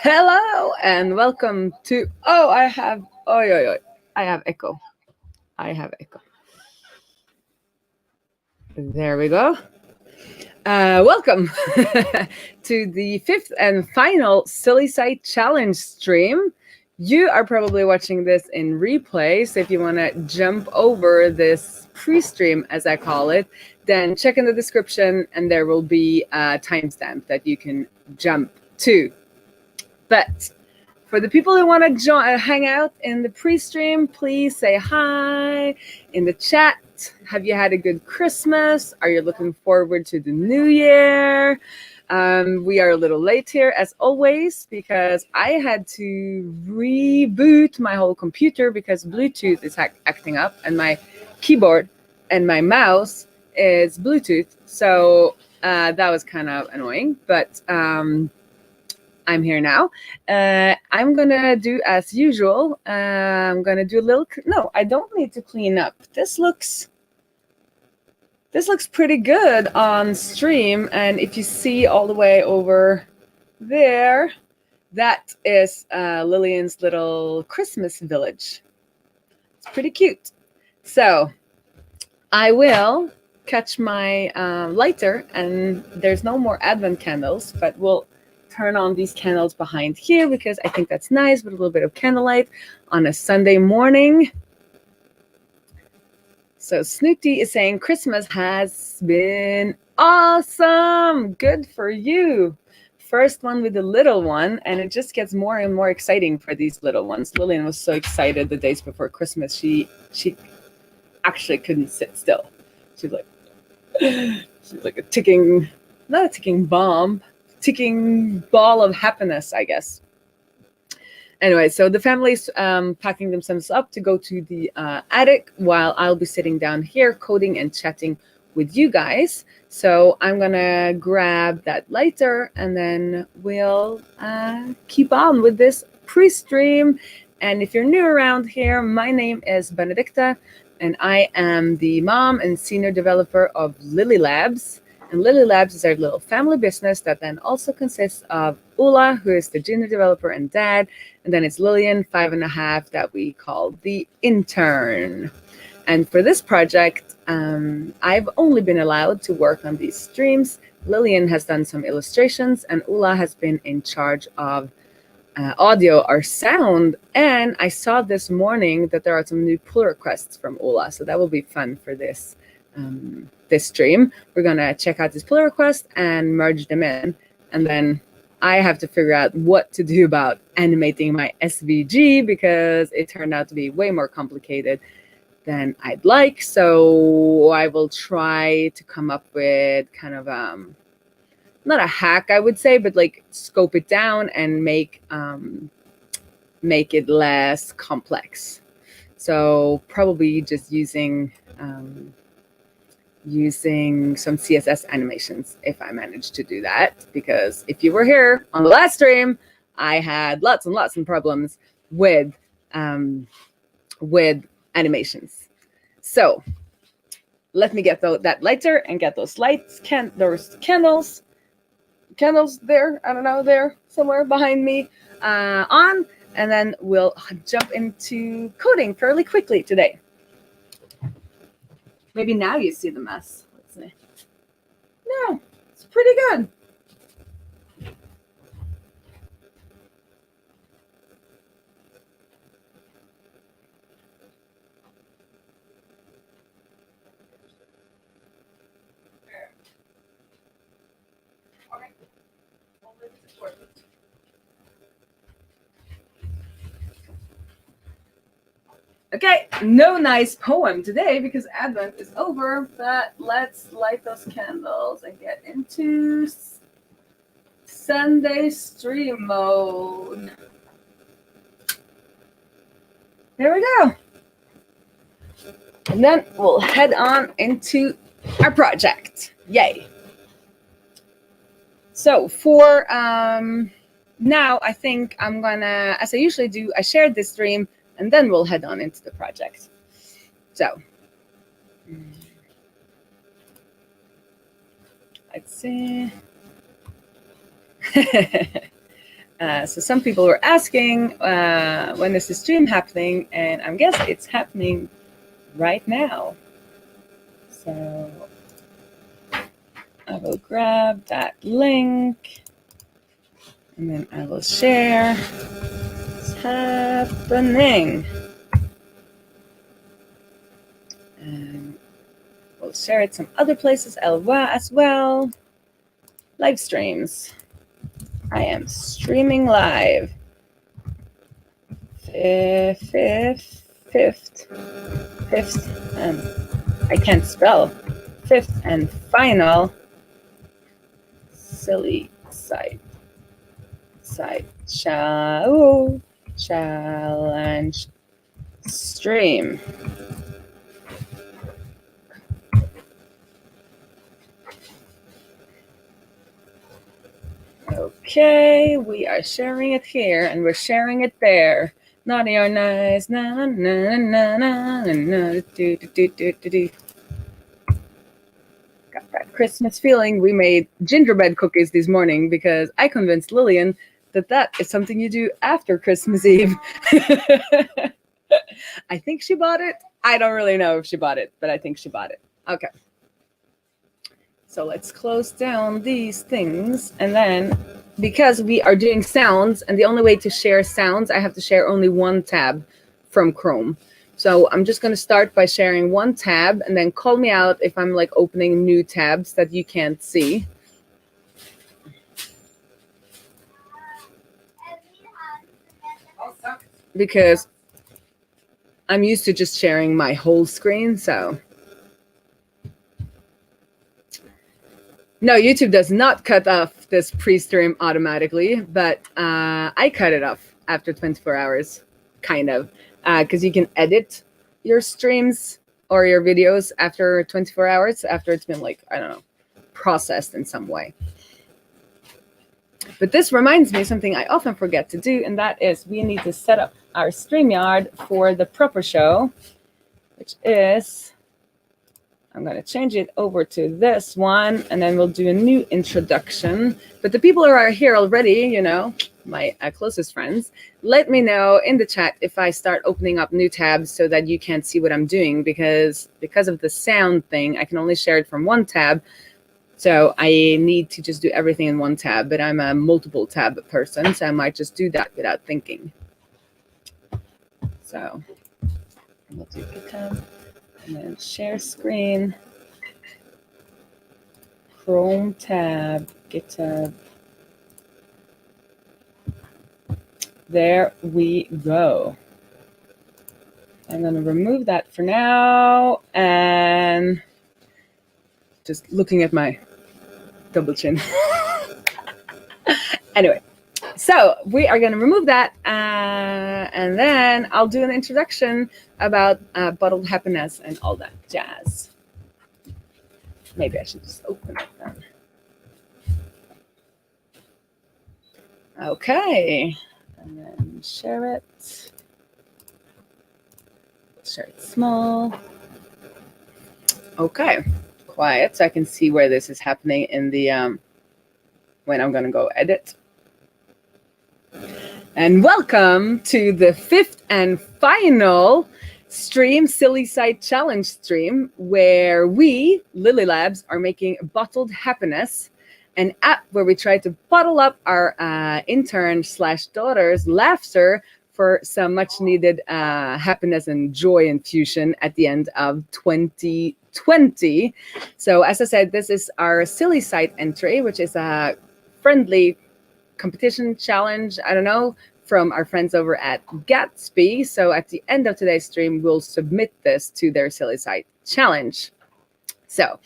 Hello and welcome to. Oh, I have. Oh, I have echo. There we go. Welcome to the fifth and final Silly Site Challenge stream. You are probably watching this in replay, so if you want to jump over this pre-stream, as I call it, then check in the description and there will be a timestamp that you can jump to. But for the people who want to hang out in the pre-stream, please say hi in the chat. Have you had a good Christmas? Are you looking forward to the new year? We are a little late here, as always, because I had to reboot my whole computer because Bluetooth is acting up, and my keyboard and my mouse is Bluetooth. So that was kind of annoying, but I'm here now. I'm going to do as usual. I'm going to do a little... No, I don't need to clean up. This looks pretty good on stream. And if you see all the way over there, that is Lillian's little Christmas village. It's pretty cute. So I will catch my lighter, and there's no more Advent candles, but we'll turn on these candles behind here because I think that's nice with a little bit of candlelight on a Sunday morning. So Snooty is saying Christmas has been awesome. Good for you. First one with the little one, and it just gets more and more exciting for these little ones. Lillian was so excited the days before Christmas. She actually couldn't sit still. She's like a ticking, not a ticking bomb, ticking ball of happiness, I guess. Anyway, so the family's packing themselves up to go to the attic while I'll be sitting down here coding and chatting with you guys. So I'm gonna grab that lighter and then we'll keep on with this pre-stream. And if you're new around here, my name is Benedicta and I am the mom and senior developer of Lilly Labs. And Lilly Labs is our little family business that then also consists of Ulla, who is the junior developer and dad, and then it's Lillian, 5.5, that we call the intern. And for this project, I've only been allowed to work on these streams. Lillian has done some illustrations, and Ulla has been in charge of audio or sound. And I saw this morning that there are some new pull requests from Ulla, so that will be fun for this stream. We're gonna check out this pull request and merge them in, and then I have to figure out what to do about animating my SVG because it turned out to be way more complicated than I'd like. So I will try to come up with kind of not a hack, I would say, but like scope it down and make it less complex. So probably just using some CSS animations if I manage to do that, because if you were here on the last stream, I had lots and lots of problems with animations. So let me get that lighter and get those lights, those candles there, I don't know, there somewhere behind me on, and then we'll jump into coding fairly quickly today. Maybe now you see the mess. Let's see. No, it's pretty good. Okay, no nice poem today because Advent is over, but let's light those candles and get into Sunday stream mode. There we go. And then we'll head on into our project. Yay. So for now, I think I'm gonna, as I usually do, I shared this stream and then we'll head on into the project. So let's see. So some people were asking when is the stream happening, and I guess it's happening right now. So I will grab that link and then I will share. It's happening. And we'll share it some other places as well. Live streams. I am streaming live. Fifth, and I can't spell. Fifth and final silly site challenge stream. Okay, we are sharing it here and we're sharing it there. Naughty or nice, na na na na na na do do do do do. Got that Christmas feeling. We made gingerbread cookies this morning because I convinced Lillian that that is something you do after Christmas Eve. I think she bought it. I don't really know if she bought it, but I think she bought it. Okay. So let's close down these things. And then because we are doing sounds, and the only way to share sounds, I have to share only one tab from Chrome. So I'm just going to start by sharing one tab, and then call me out if I'm like opening new tabs that you can't see. Because I'm used to just sharing my whole screen, so. No, YouTube does not cut off this pre-stream automatically, but I cut it off after 24 hours, kind of, because you can edit your streams or your videos after 24 hours, after it's been like, I don't know, processed in some way. But this reminds me of something I often forget to do, and that is we need to set up our StreamYard for the proper show, which is, I'm going to change it over to this one, and then we'll do a new introduction. But the people who are here already, you know, my closest friends, let me know in the chat if I start opening up new tabs so that you can't see what I'm doing, because of the sound thing, I can only share it from one tab. So I need to just do everything in one tab, but I'm a multiple tab person, so I might just do that without thinking. So we'll do GitHub, and then share screen, Chrome tab, GitHub. There we go. I'm going to remove that for now, and just looking at my double chin. Anyway, so we are going to remove that, and then I'll do an introduction about bottled happiness and all that jazz. Maybe I should just open it then. Okay, and then share it. Share it small. Okay. Quiet so I can see where this is happening in the when I'm going to go edit. And welcome to the 5th and final stream, Silly Site Challenge stream, where we, Lilly Labs, are making Bottled Happiness, an app where we try to bottle up our intern/daughter's laughter for some much needed happiness and joy infusion at the end of 2020. So as I said, this is our Silly Site entry, which is a friendly competition challenge, I don't know, from our friends over at Gatsby. So at the end of today's stream, we'll submit this to their Silly Site challenge. So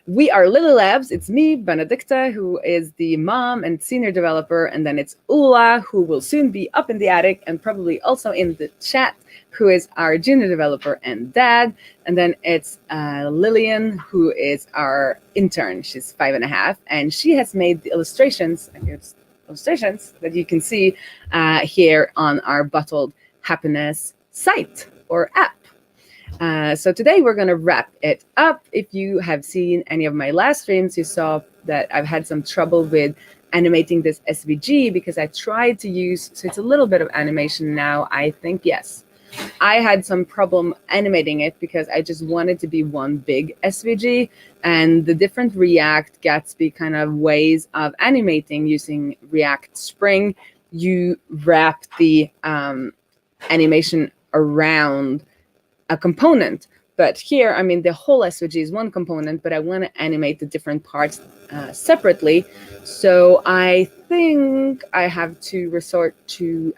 we are Lilly Labs. It's me, Benedicta, who is the mom and senior developer. And then it's Ulla, who will soon be up in the attic and probably also in the chat, who is our junior developer and dad. And then it's Lillian, who is our intern. She's 5.5. And she has made the illustrations, and here's illustrations that you can see here on our Bottled Happiness site or app. So today we're going to wrap it up. If you have seen any of my last streams, you saw that I've had some trouble with animating this SVG because I tried to use, so it's a little bit of animation now, I think, yes. I had some problem animating it because I just wanted to be one big SVG, and the different React Gatsby kind of ways of animating using React Spring, you wrap the animation around a component. But here, I mean, the whole SVG is one component, but I want to animate the different parts separately. So I think I have to resort to,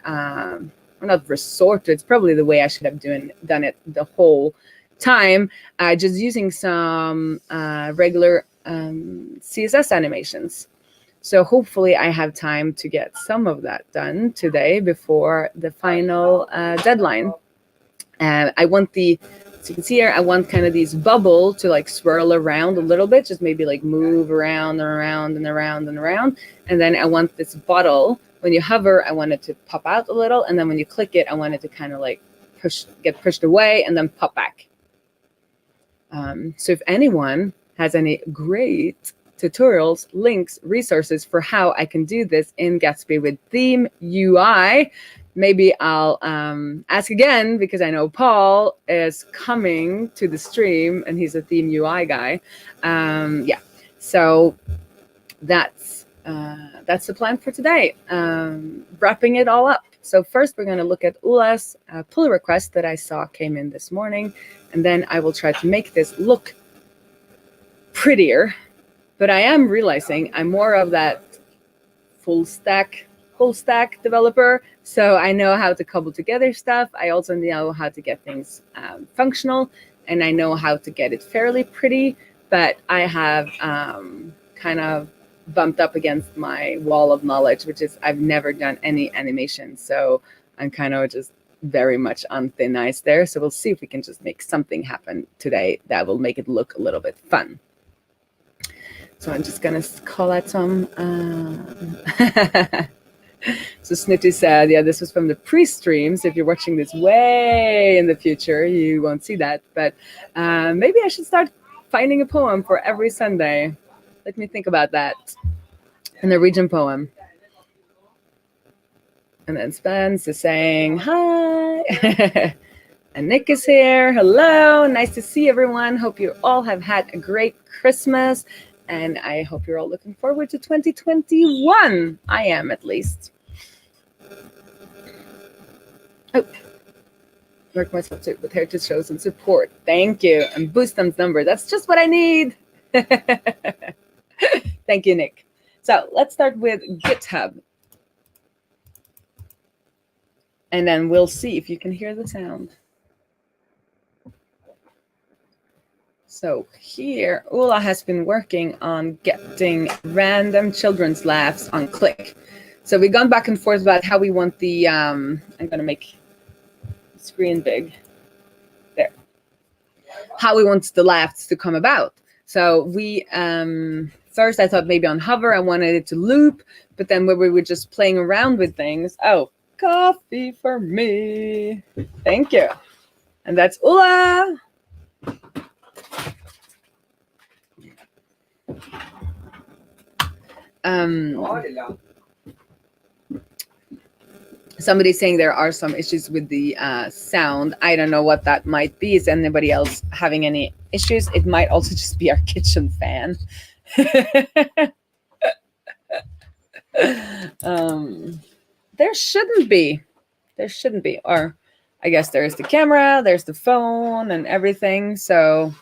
not resort to, it's probably the way I should have done it the whole time, just using some regular CSS animations. So hopefully I have time to get some of that done today before the final deadline. I want the, so you can see here, I want kind of these bubble to like swirl around a little bit, just maybe like move around and around and around and around. And then I want this bottle, when you hover, I want it to pop out a little. And then when you click it, I want it to kind of like get pushed away and then pop back. So if anyone has any great tutorials, links, resources for how I can do this in Gatsby with theme UI, maybe I'll ask again, because I know Paul is coming to the stream and he's a theme UI guy. Yeah, so that's the plan for today. Wrapping it all up. So first we're going to look at Ula's pull request that I saw came in this morning, and then I will try to make this look prettier. But I am realizing I'm more of that full stack developer. So I know how to cobble together stuff. I also know how to get things functional, and I know how to get it fairly pretty. But I have kind of bumped up against my wall of knowledge, which is I've never done any animation. So I'm kind of just very much on thin ice there. So we'll see if we can just make something happen today that will make it look a little bit fun. So I'm just going to call out some. So Snitty said, yeah, this was from the pre-stream. So if you're watching this way in the future, you won't see that. But maybe I should start finding a poem for every Sunday. Let me think about that. A Norwegian poem. And then Spence is saying, hi. And Nick is here. Hello. Nice to see everyone. Hope you all have had a great Christmas. And I hope you're all looking forward to 2021. I am, at least. Oh, work myself too with heritage shows and support. Thank you. And boost them's number. That's just what I need. Thank you, Nick. So let's start with GitHub. And then we'll see if you can hear the sound. So here, Ula has been working on getting random children's laughs on click. So we've gone back and forth about how we want the, I'm going to make the screen big. There. How we want the laughs to come about. So we, first I thought maybe on hover, I wanted it to loop, but then when we were just playing around with things, oh, coffee for me. Thank you. And that's Ula. Somebody's saying there are some issues with the sound. I don't know what that might be. Is anybody else having any issues? It might also just be our kitchen fan. There shouldn't be. There shouldn't be. Or I guess there's the camera, there's the phone and everything. So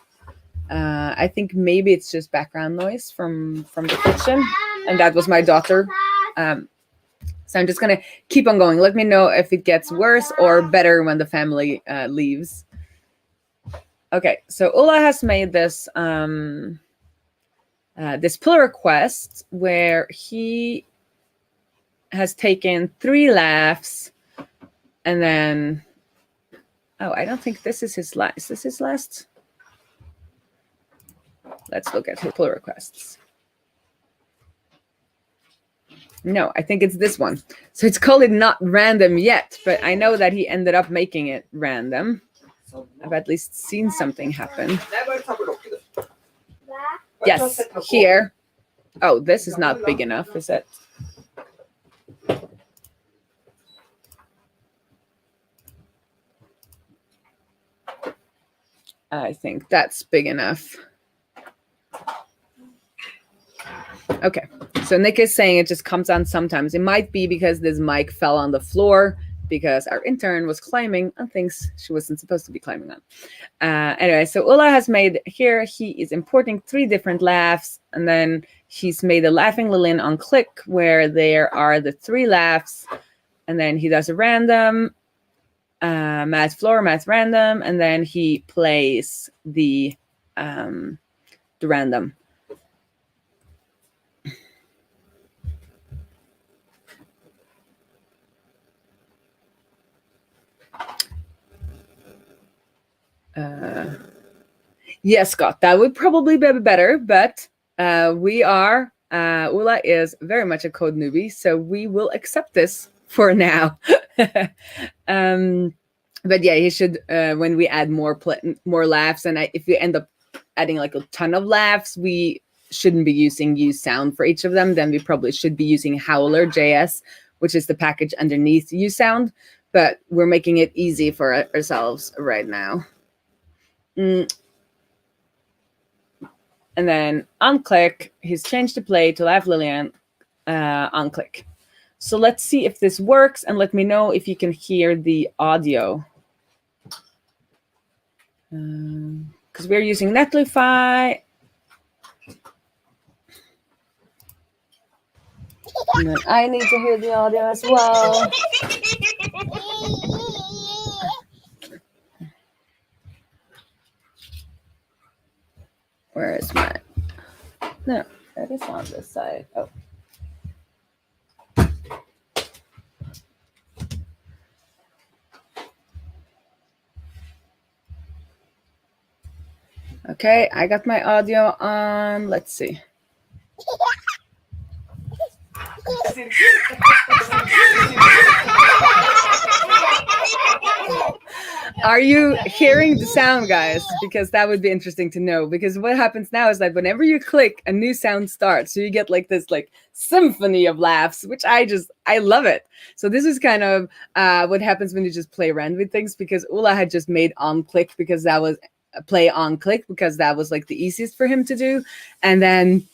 I think maybe it's just background noise from the kitchen. And that was my daughter. So I'm just going to keep on going. Let me know if it gets worse or better when the family leaves. Okay, so Ula has made this this pull request where he has taken 3 laughs and then, oh, I don't think this is his last. Is this his last? Let's look at his pull requests. No, I think it's this one. So it's called it not random yet, but I know that he ended up making it random. I've at least seen something happen. Yes, here. Oh, this is not big enough, is it? I think that's big enough. Okay, so Nick is saying it just comes on sometimes. It might be because this mic fell on the floor because our intern was climbing on things she wasn't supposed to be climbing on. Anyway, so Ulla has made here, he is importing 3 different laughs, and then he's made a laughing Lillian on click where there are the 3 laughs, and then he does a random, math floor, math random, and then he plays the random. Yes, Scott, that would probably be better, but we are, Ulla is very much a code newbie, so we will accept this for now. But yeah, he should, when we add more laughs, and if you end up adding like a ton of laughs, we shouldn't be using useSound for each of them. Then we probably should be using Howler.js, which is the package underneath useSound, but we're making it easy for ourselves right now. And then on click, he's changed the play to laugh Lillian on click. So let's see if this works, and let me know if you can hear the audio. Because we're using Netlify. And then I need to hear the audio as well. Where is my? No, it is on this side. Oh. Okay, I got my audio on. Let's see. Are you hearing the sound, guys? Because that would be interesting to know. Because what happens now is that whenever you click, a new sound starts. So you get like this like symphony of laughs, which I love it. So this is kind of what happens when you just play around with things, because Ulla had just made on click because that was play on click because that was like the easiest for him to do. And then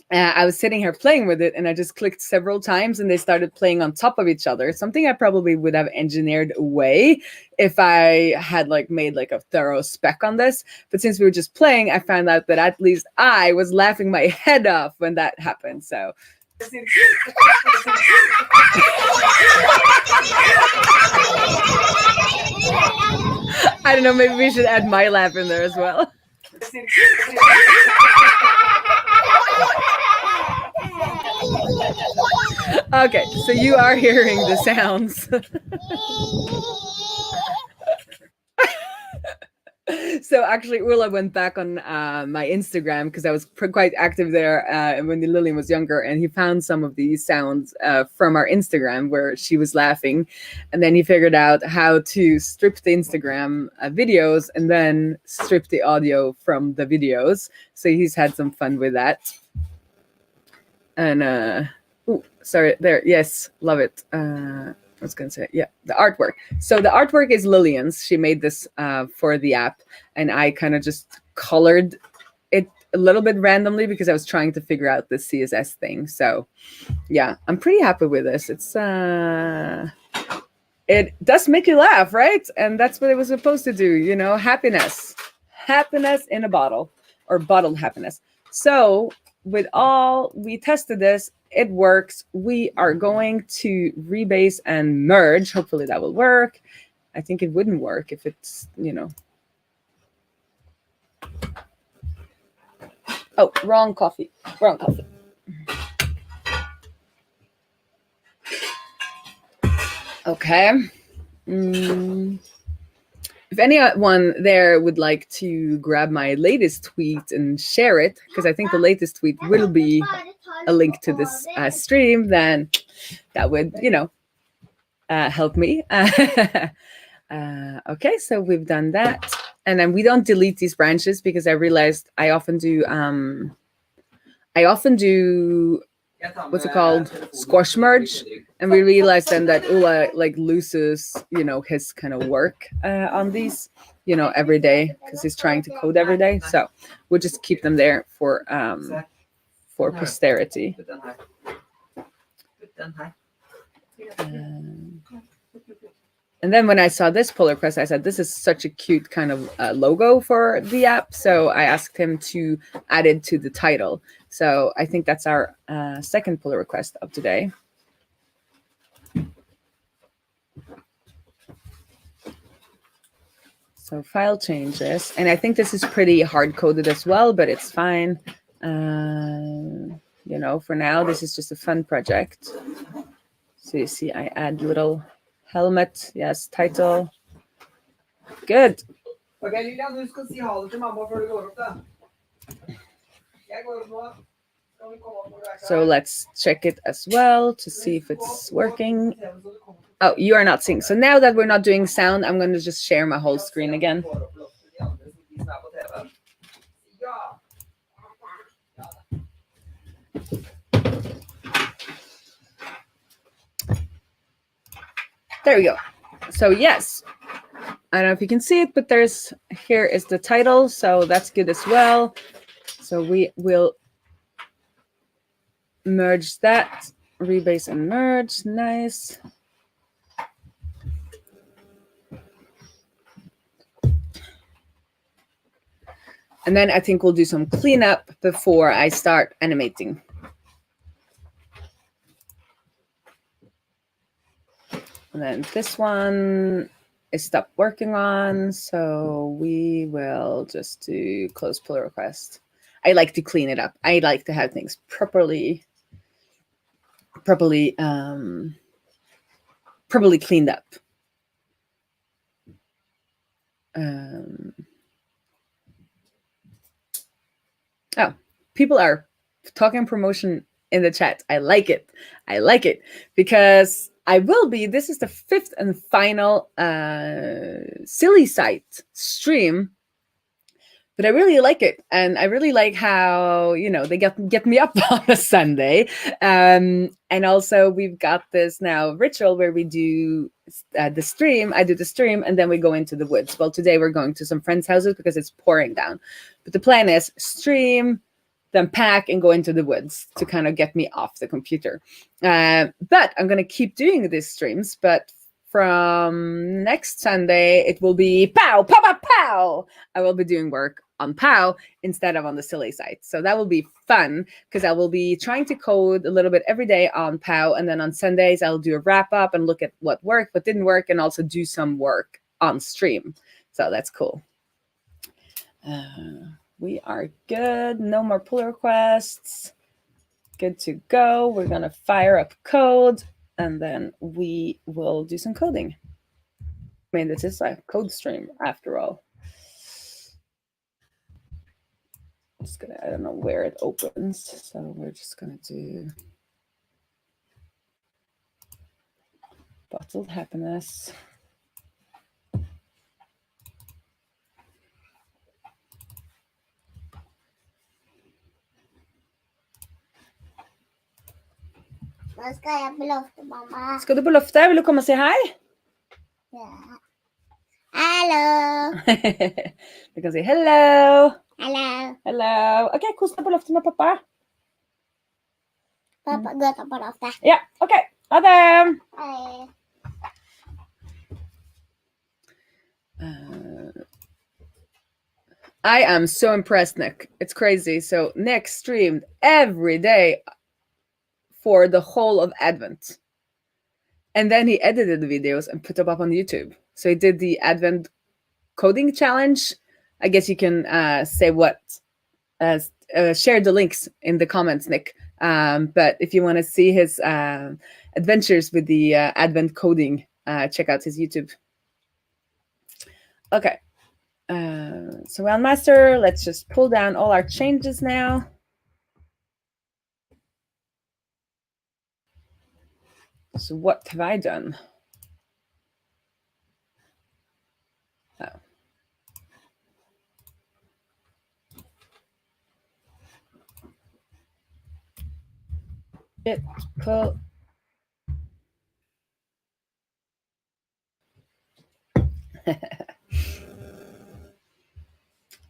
I was sitting here playing with it, and I just clicked several times, and they started playing on top of each other. Something I probably would have engineered away if I had like made like a thorough spec on this. But since we were just playing, I found out that at least I was laughing my head off when that happened. So. I don't know, maybe we should add my laugh in there as well. Okay, so you are hearing the sounds. So actually, Ulla went back on my Instagram because I was quite active there when Lillian was younger, and he found some of these sounds from our Instagram where she was laughing, and then he figured out how to strip the Instagram videos and then strip the audio from the videos. So he's had some fun with that. And sorry, there, yes, love it. I was going to say, yeah, the artwork. So the artwork is Lillian's. She made this for the app, and I kind of just colored it a little bit randomly because I was trying to figure out the CSS thing. So yeah, I'm pretty happy with this. It's it does make you laugh, right? And that's what it was supposed to do, you know, happiness in a bottle, or bottled happiness. So we tested this. It works. We are going to rebase and merge. Hopefully that will work. I think it wouldn't work if it's, you know. Oh, wrong coffee. Wrong coffee. Okay. If anyone there would like to grab my latest tweet and share it, because I think the latest tweet will be a link to this stream, then that would, you know, help me. Okay, so we've done that. And then we don't delete these branches because I realized I often do I often do what's it called, squash merge, and we realized then that Ula like loses, you know, his kind of work on these, you know, every day because he's trying to code every day. So we'll just keep them there for posterity. And then when I saw this pull request, I said, this is such a cute kind of logo for the app. So I asked him to add it to the title. So I think that's our second pull request of today. So file changes. And I think this is pretty hard-coded as well, but it's fine. You know, for now, this is just a fun project. So you see, I add little helmet. Yes, title. Good. Okay, Lillian, du skal si ha det til mamma før du går opp, da. Jeg går opp nå. So let's check it as well to see if it's working. Oh, you are not seeing. So now that we're not doing sound, I'm going to just share my whole screen again. There we go. So yes, I don't know if you can see it, but here is the title. So that's good as well. So we will merge that, rebase and merge. Nice. And then I think we'll do some cleanup before I start animating. And then this one is stopped working on, so we will just do close pull request. I like to clean it up. I like to have things properly cleaned up. Oh, people are talking promotion in the chat. I like it. I like it because I will be. This is the 5th and final silly site stream, but I really like it, and I really like how, you know, they get me up on a Sunday, and also we've got this now ritual where we do the stream. I do the stream, and then we go into the woods. Well, today we're going to some friends' houses because it's pouring down, but the plan is stream, then pack and go into the woods to kind of get me off the computer. But I'm going to keep doing these streams, but from next Sunday, it will be pow, pow, pow, pow. I will be doing work on POW instead of on the silly site. So that will be fun because I will be trying to code a little bit every day on POW. And then on Sundays, I'll do a wrap up and look at what worked, what didn't work, and also do some work on stream. So that's cool. We are good. No more pull requests. Good to go. We're going to fire up code, and then we will do some coding. I mean, this is a code stream after all. Just gonna, I don't know where it opens, so we're just going to do bottled happiness. Nå skal jeg på loftet, mamma. Skal du på loftet? Vil du komme og si hei? Ja. Hallo. Du kan si hello. Hallo. Hello. Ok, kos deg på loftet med pappa. Pappa, gå ta på loftet. Ja, ok. Ha det. Hei. I am so impressed, Nick. It's crazy. So Nick streamed every day for the whole of Advent. And then he edited the videos and put them up on YouTube. So he did the Advent coding challenge. I guess you can say what, share the links in the comments, Nick. But if you want to see his adventures with the Advent coding, check out his YouTube. Okay. So we're on master. Let's just pull down all our changes now. So what have I done? Oh. Git pull.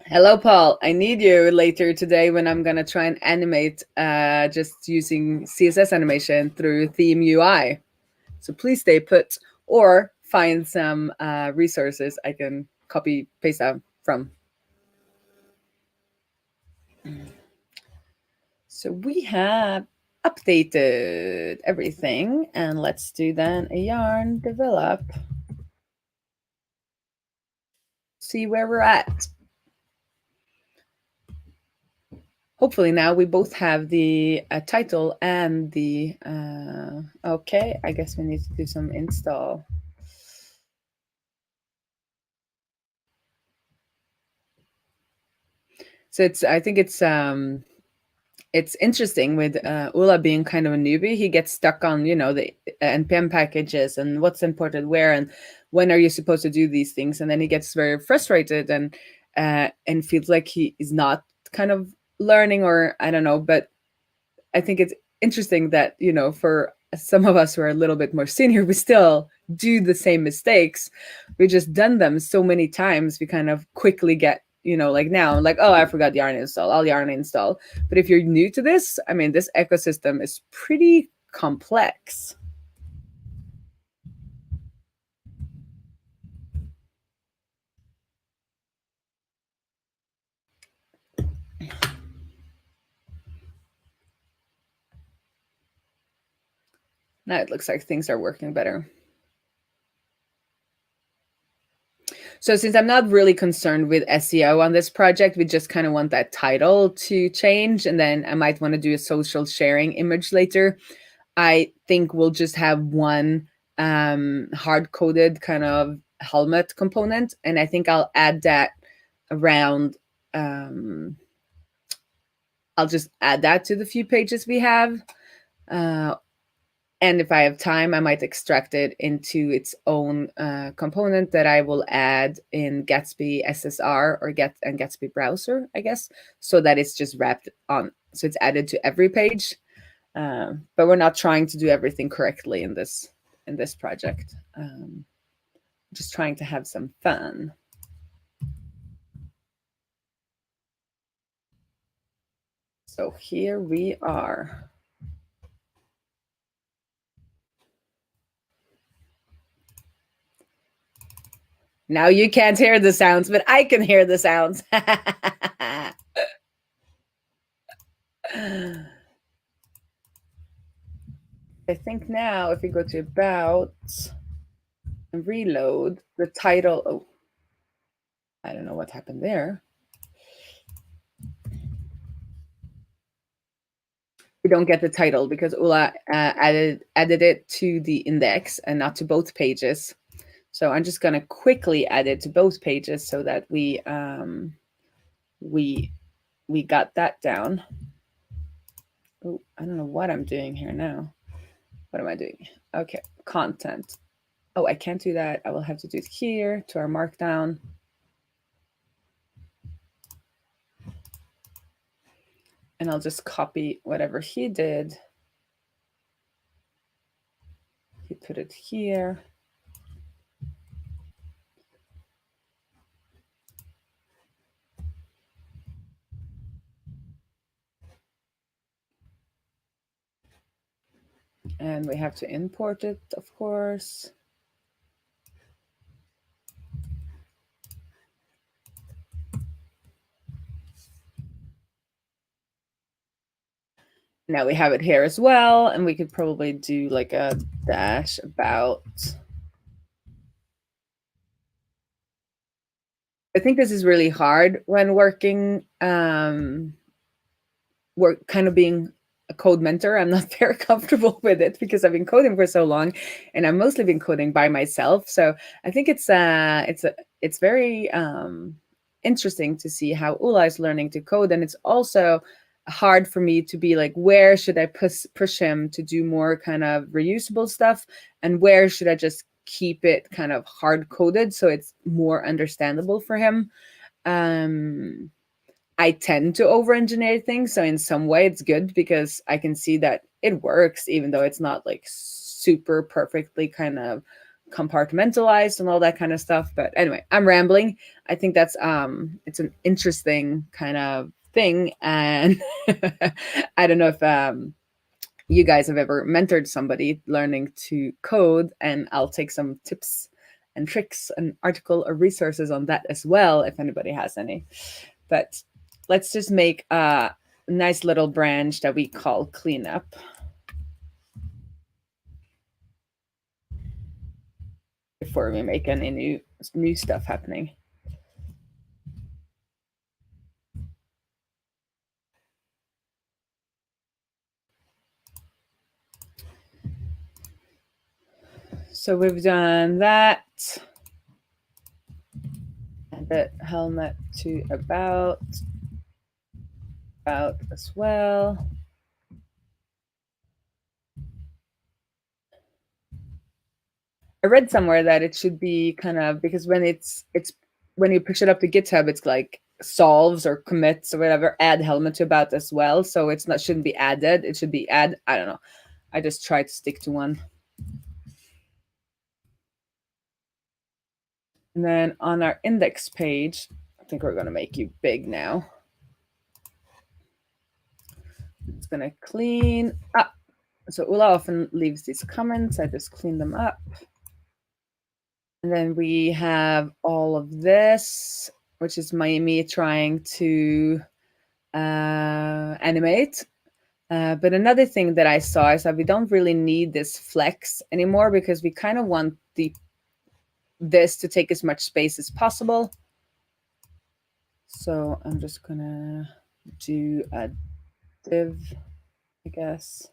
Hello, Paul. I need you later today when I'm going to try and animate just using CSS animation through Theme UI. So please stay put or find some resources I can copy, paste out from. So we have updated everything, and let's do then a yarn develop. See where we're at. Hopefully now we both have the title and the, okay, I guess we need to do some install. So I think it's interesting with Ula being kind of a newbie. He gets stuck on, the NPM packages and what's imported where and when are you supposed to do these things. And then he gets very frustrated and feels like he is not kind of learning, or I don't know. But I think it's interesting that, for some of us who are a little bit more senior, we still do the same mistakes. We've just done them so many times. We kind of quickly get, like now, I'm like, oh, I forgot yarn install. I'll yarn install. But if you're new to this, I mean, this ecosystem is pretty complex. Now it looks like things are working better. So since I'm not really concerned with SEO on this project, we just kind of want that title to change. And then I might want to do a social sharing image later. I think we'll just have one hard-coded kind of helmet component. And I think I'll add that around, I'll just add that to the few pages we have. And if I have time, I might extract it into its own component that I will add in Gatsby SSR or Gatsby browser, I guess, so that it's just wrapped on. So it's added to every page. But we're not trying to do everything correctly in this project. Just trying to have some fun. So here we are. Now you can't hear the sounds, but I can hear the sounds. I think now if we go to about and reload the title, oh, I don't know what happened there. We don't get the title because Ula added it to the index and not to both pages. So I'm just going to quickly add it to both pages so that we got that down. Oh, I don't know what I'm doing here now. What am I doing? Okay, content. Oh, I can't do that. I will have to do it here to our markdown. And I'll just copy whatever he did. He put it here. And we have to import it, of course. Now we have it here as well, and we could probably do like a dash about. I think this is really hard when working, kind of being a code mentor. I'm not very comfortable with it because I've been coding for so long, and I've mostly been coding by myself. So I think it's very interesting to see how Ula is learning to code, and it's also hard for me to be like, where should I push him to do more kind of reusable stuff, and where should I just keep it kind of hard coded so it's more understandable for him. I tend to over-engineer things, so in some way it's good because I can see that it works, even though it's not like super perfectly kind of compartmentalized and all that kind of stuff. But anyway, I'm rambling. I think that's it's an interesting kind of thing. And I don't know if you guys have ever mentored somebody learning to code, and I'll take some tips and tricks and article or resources on that as well, if anybody has any. But let's just make a nice little branch that we call cleanup. Before we make any new stuff happening. So we've done that. And the helmet to about as well. I read somewhere that it should be kind of, because when it's when you push it up to GitHub, it's like solves or commits or whatever, add helmet to about as well. So it's not, shouldn't be added. It should be add. I don't know. I just try to stick to one. And then on our index page, I think we're going to make you big now. It's going to clean up. So Ulla often leaves these comments. I just clean them up. And then we have all of this, which is me trying to animate. But another thing that I saw is that we don't really need this flex anymore, because we kind of want this to take as much space as possible. So I'm just going to do a div, I guess.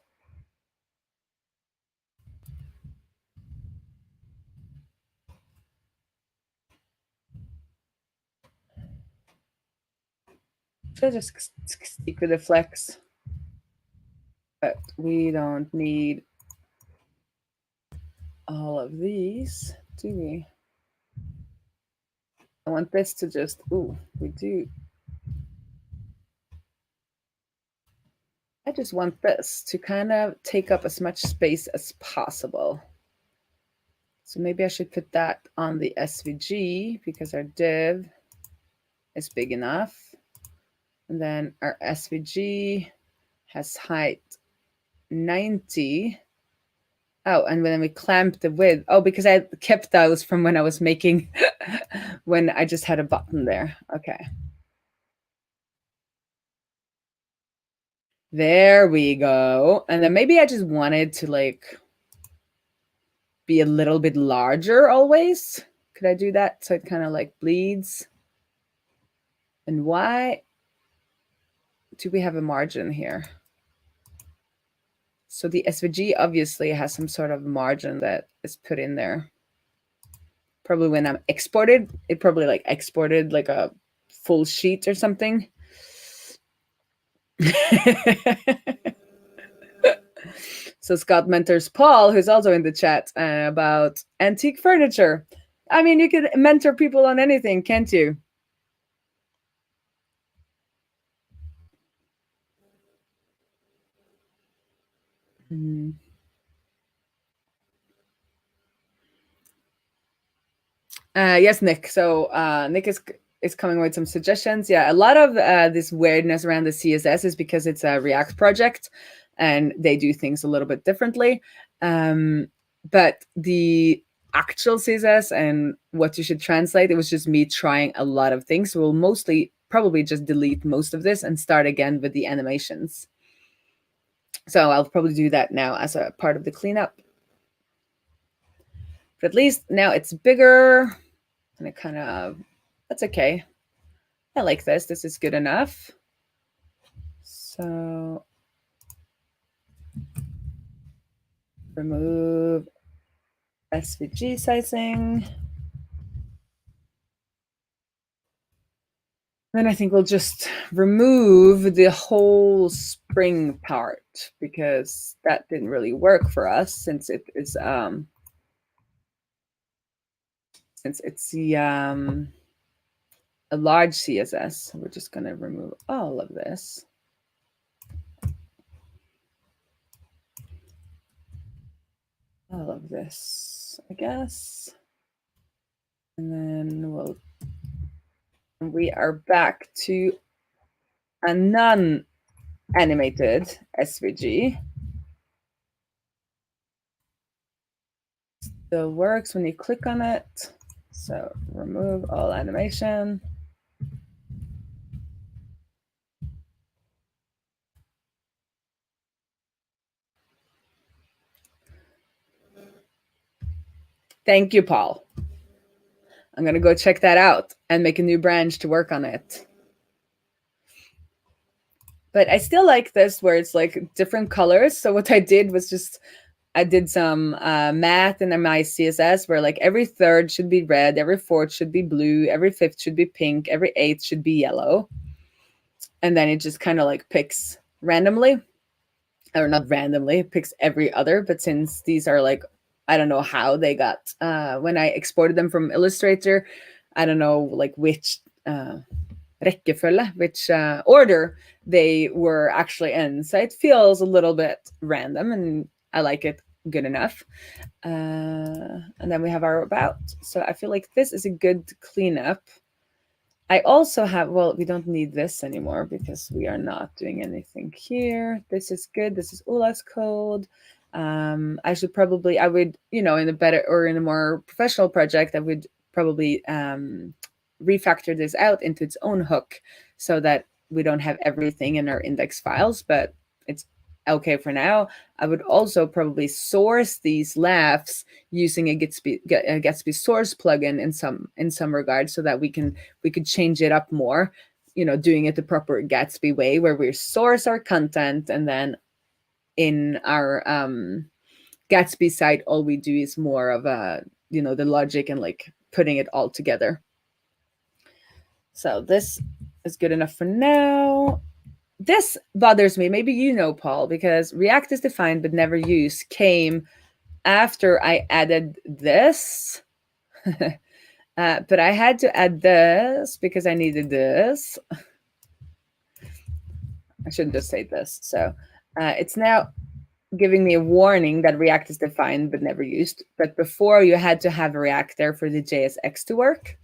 Should I just stick with the flex? But we don't need all of these, do we? I want this to just, ooh, we do. I just want this to kind of take up as much space as possible. So maybe I should put that on the SVG, because our div is big enough. And then our SVG has height 90. Oh, and then we clamp the width. Oh, because I kept those from when I was making, when I just had a button there. Okay. There we go. And then maybe I just wanted to like be a little bit larger always. Could I do that so it kind of like bleeds? And why do we have a margin here? So the SVG obviously has some sort of margin that is put in there. Probably when I'm exported, it probably like exported like a full sheet or something. So Scott mentors Paul, who's also in the chat, about antique furniture. I mean, you could mentor people on anything, can't you? Yes, Nick. So Nick is coming with some suggestions. Yeah, a lot of this weirdness around the CSS is because it's a React project, and they do things a little bit differently. But the actual CSS and what you should translate, it was just me trying a lot of things. So we'll mostly probably just delete most of this and start again with the animations. So I'll probably do that now as a part of the cleanup. But at least now it's bigger, and it kind of, that's okay. I like this. This is good enough. So remove SVG sizing. Then I think we'll just remove the whole spring part, because that didn't really work for us, since it is the a large CSS. So we're just going to remove all of this. all of this, I guess. And then we are back to a non-animated SVG. Still works when you click on it. So remove all animation. Thank you, Paul. I'm going to go check that out and make a new branch to work on it. But I still like this where it's like different colors. So what I did was just, I did some math in my CSS where like every third should be red, every fourth should be blue, every fifth should be pink, every eighth should be yellow. And then it just kind of like picks randomly, or not randomly, it picks every other. But since these are like, I don't know how they got, when I exported them from Illustrator, I don't know like which rekkefølge, which order they were actually in. So it feels a little bit random and I like it good enough. And then we have our about. So I feel like this is a good cleanup. I also have, well, we don't need this anymore because we are not doing anything here. This is good. This is Ola's code. I should probably, I would, you know, in a better or in a more professional project, I would probably refactor this out into its own hook so that we don't have everything in our index files, but it's okay for now. I would also probably source these laughs using a Gatsby source plugin in some regard, so that we could change it up more, you know, doing it the proper Gatsby way, where we source our content and then in our Gatsby site, all we do is more of a, you know, the logic and like putting it all together. So this is good enough for now. This bothers me. Maybe you know, Paul, because React is defined but never used came after I added this. But I had to add this because I needed this. I shouldn't just say this. So it's now giving me a warning that React is defined but never used. But before, you had to have a React there for the JSX to work.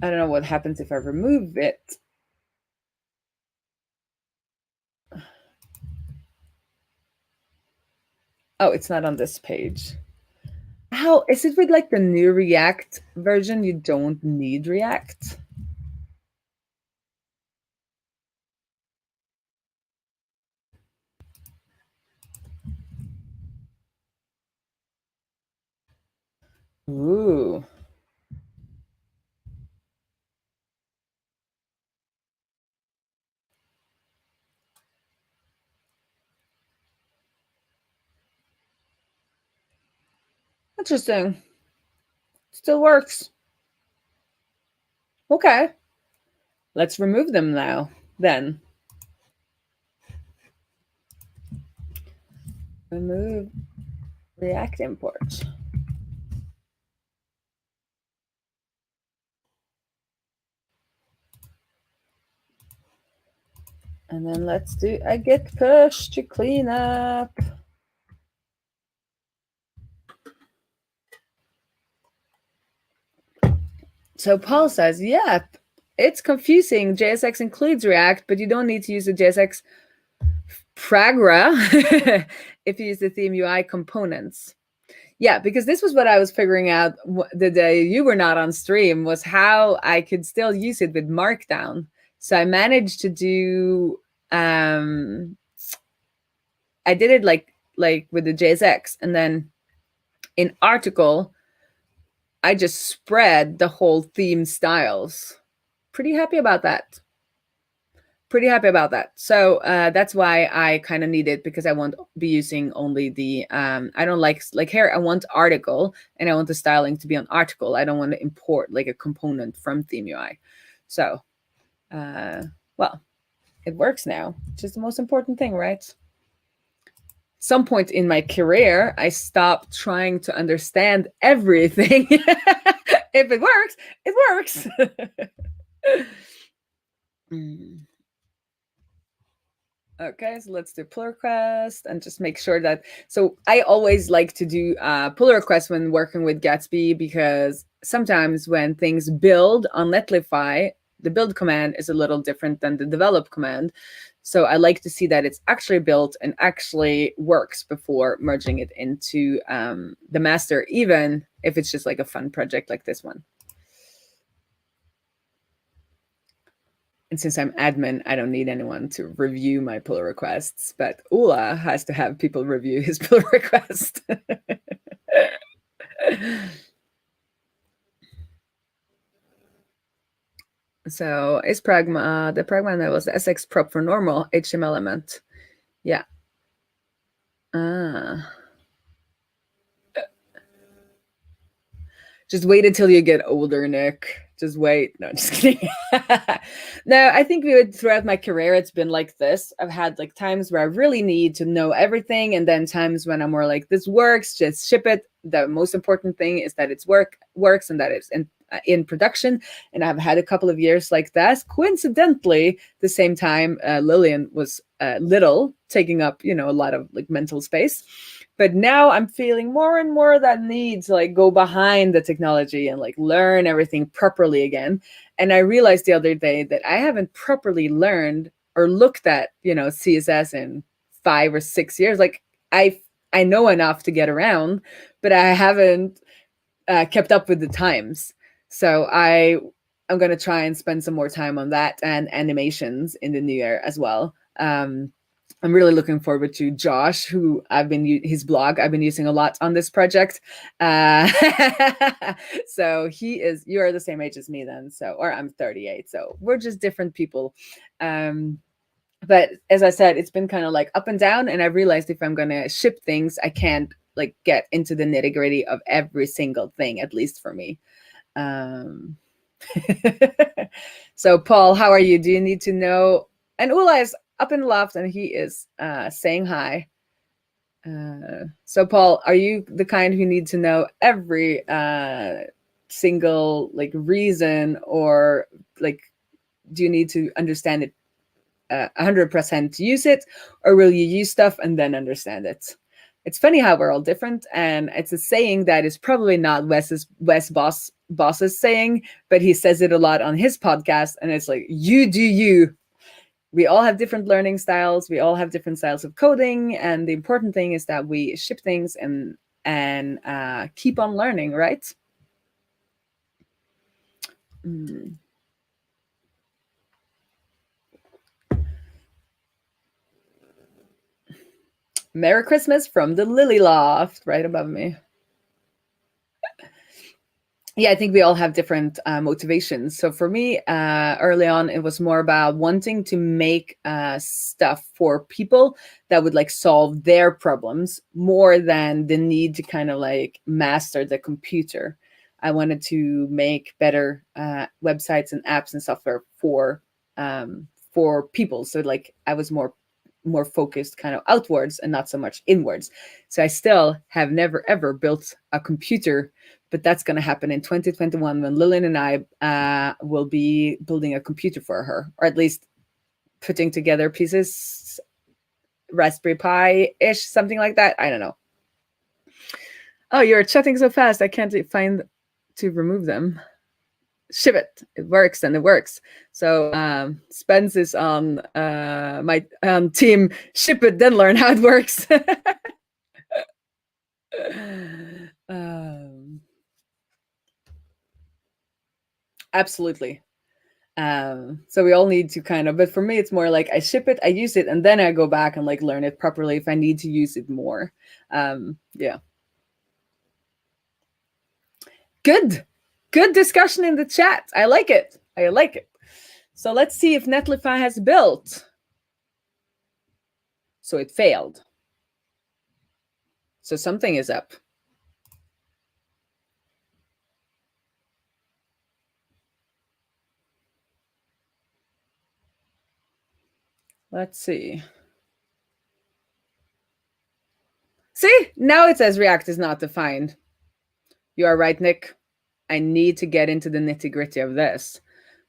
I don't know what happens if I remove it. Oh, it's not on this page. How is it with like the new React version? You don't need React. Ooh. Interesting. Still works. Okay. Let's remove them now, then. Remove React import. And then let's do a git push to clean up. So Paul says, yep, it's confusing. JSX includes React, but you don't need to use the JSX Pragra if you use the theme UI components. Yeah, because this was what I was figuring out the day you were not on stream, was how I could still use it with Markdown. So I managed to do, I did it like with the JSX, and then in article, I just spread the whole theme styles. Pretty happy about that. So that's why I kind of need it, because I won't be using only the, I don't like here, I want article and I want the styling to be on article. I don't want to import like a component from theme UI. So, well, it works now, which is the most important thing, right? Some point in my career, I stopped trying to understand everything. If it works, it works. Okay, so let's do pull request and just make sure that, so I always like to do pull requests when working with Gatsby, because sometimes when things build on Netlify, the build command is a little different than the develop command. So I like to see that it's actually built and actually works before merging it into the master, even if it's just like a fun project like this one. And since I'm admin, I don't need anyone to review my pull requests, but Ula has to have people review his pull request. So is Pragma, the Pragma that was the SX prop for normal HTML element. Yeah. Just wait until you get older, Nick. Just wait. No, just kidding. No, I think throughout my career, it's been like this. I've had like times where I really need to know everything, and then times when I'm more like, this works, just ship it. The most important thing is that it's works and that it's in production. And I've had a couple of years like that. Coincidentally, the same time Lillian was little, taking up, a lot of like mental space. But now I'm feeling more and more that need to like go behind the technology and like learn everything properly again. And I realized the other day that I haven't properly learned or looked at, CSS in 5 or 6 years. Like I know enough to get around, but I haven't kept up with the times. So I'm going to try and spend some more time on that and animations in the new year as well. I'm really looking forward to Josh, who his blog I've been using a lot on this project. So you are the same age as me then. So, or I'm 38. So we're just different people. But as I said, it's been kind of like up and down. And I realized if I'm going to ship things, I can't like get into the nitty gritty of every single thing, at least for me. So Paul, how are you? Do you need to know? And Ula is up in the loft and he is saying hi. So Paul, are you the kind who need to know every single like reason, or like do you need to understand it 100% to use it, or will you use stuff and then understand it? It's funny how we're all different, and it's a saying that is probably not Wes Boss's saying, but he says it a lot on his podcast, and it's like, you do you. We all have different learning styles. We all have different styles of coding, and the important thing is that we ship things and keep on learning, right? Merry Christmas from the Lilly Loft, right above me. Yeah, I think we all have different motivations. So for me, early on, it was more about wanting to make stuff for people that would like solve their problems more than the need to kind of like master the computer. I wanted to make better websites and apps and software for people. So like I was more focused kind of outwards and not so much inwards. So I still have never ever built a computer, but that's going to happen in 2021 when Lillian and I will be building a computer for her, or at least putting together pieces, Raspberry Pi-ish, something like that. I don't know. Oh, you're chatting so fast. I can't find to remove them. Ship it. It works and it works. So Spence is on my team. Ship it, then learn how it works. Absolutely. So we all need to kind of, but for me, it's more like I ship it, I use it, and then I go back and like learn it properly if I need to use it more. Yeah. Good discussion in the chat. I like it. So let's see if Netlify has built. So it failed. So something is up. Let's see. See, now it says React is not defined. You are right, Nick. I need to get into the nitty gritty of this.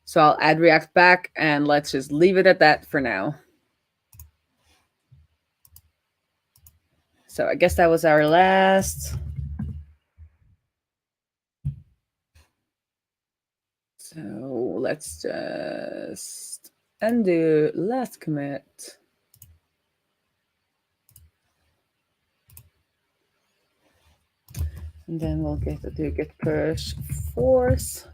So I'll add React back and let's just leave it at that for now. So I guess that was our last. So let's just undo last commit. And then we'll get to do git push force.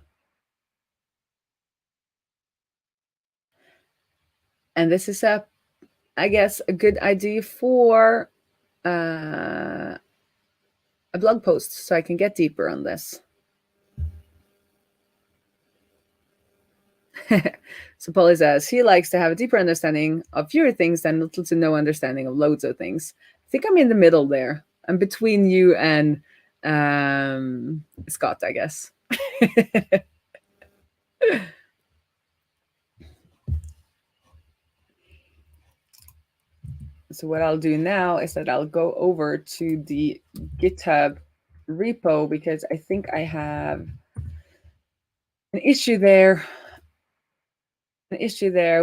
And this is I guess, a good idea for a blog post, so I can get deeper on this. So Polly says he likes to have a deeper understanding of fewer things than little to no understanding of loads of things. I think I'm in the middle there. I'm between you and Scott, I guess. So what I'll do now is that I'll go over to the GitHub repo, because I think I have an issue there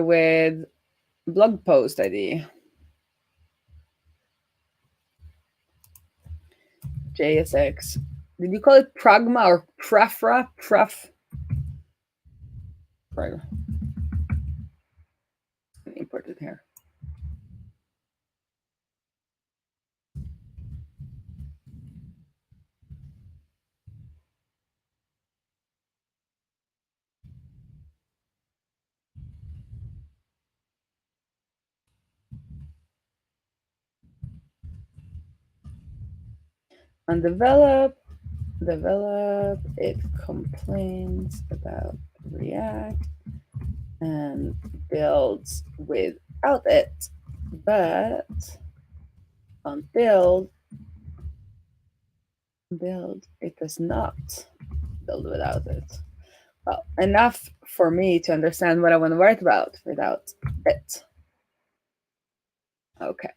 with blog post ID. JSX. Did you call it Pragma or Prefra? Pragma. Import it here. On develop, it complains about React and builds without it, but on build, it does not build without it. Well, enough for me to understand what I want to write about without it. Okay.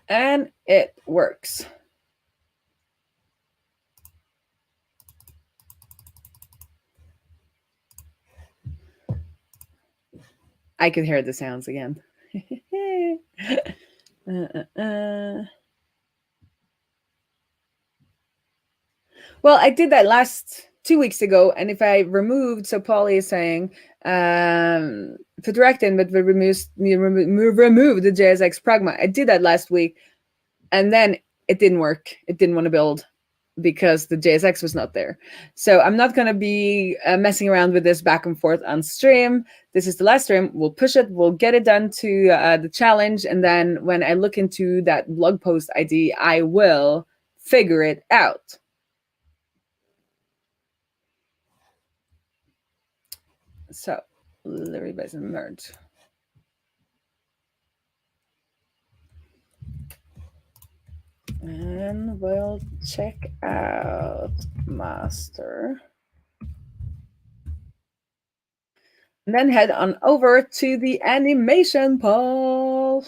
And it works. I can hear the sounds again. Well, I did that last 2 weeks ago, and if I removed, so Polly is saying, put direct in, but we remove the JSX Pragma. I did that last week, and then it didn't work. It didn't want to build because the JSX was not there. So I'm not going to be messing around with this back and forth on stream. This is the last stream. We'll push it. We'll get it done to the challenge. And then when I look into that blog post ID, I will figure it out. So Lilly Labs merge. And we'll check out master. And then head on over to the animation, Paul.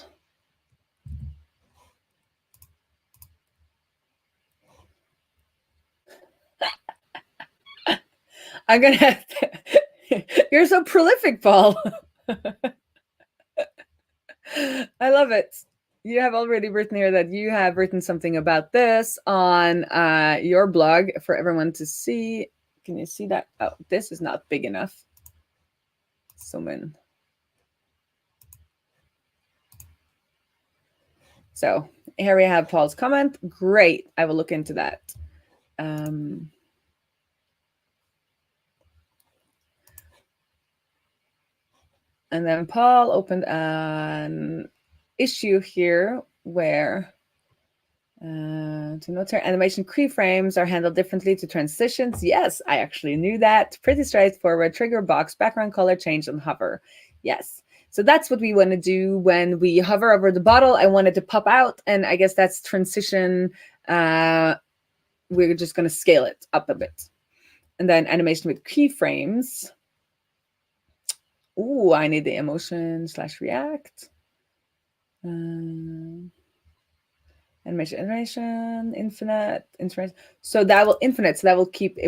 I'm going to have to... You're so prolific, Paul. I love it. You have already written here that you have written something about this on your blog for everyone to see. Can you see that? Oh, this is not big enough. Zoom in. So here we have Paul's comment. Great. I will look into that. And then Paul opened an issue here where to note here, animation keyframes are handled differently to transitions. Yes, I actually knew that. Pretty straightforward. Trigger box, background color change, and hover. Yes. So that's what we want to do when we hover over the bottle. I want it to pop out, and I guess that's transition. We're just going to scale it up a bit. And then animation with keyframes. Ooh, I need the emotion /react. animation, infinite, infinite. So that will infinite. So that will keep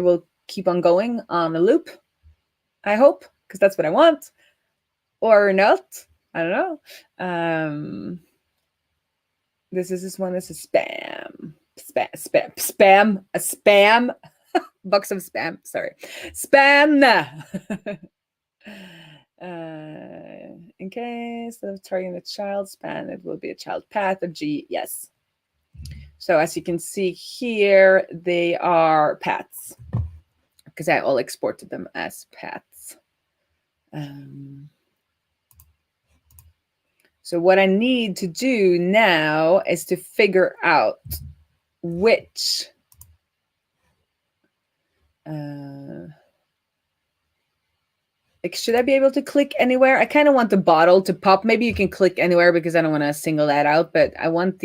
on going on a loop. I hope, because that's what I want, or not. I don't know. This is spam. A spam box of spam. Sorry, spam. In case of targeting a child span, it will be a child path, a G. Yes. So as you can see here, they are paths because I all exported them as paths. So what I need to do now is to figure out which like, should I be able to click anywhere? I kind of want the bottle to pop. Maybe you can click anywhere because I don't want to single that out, but I want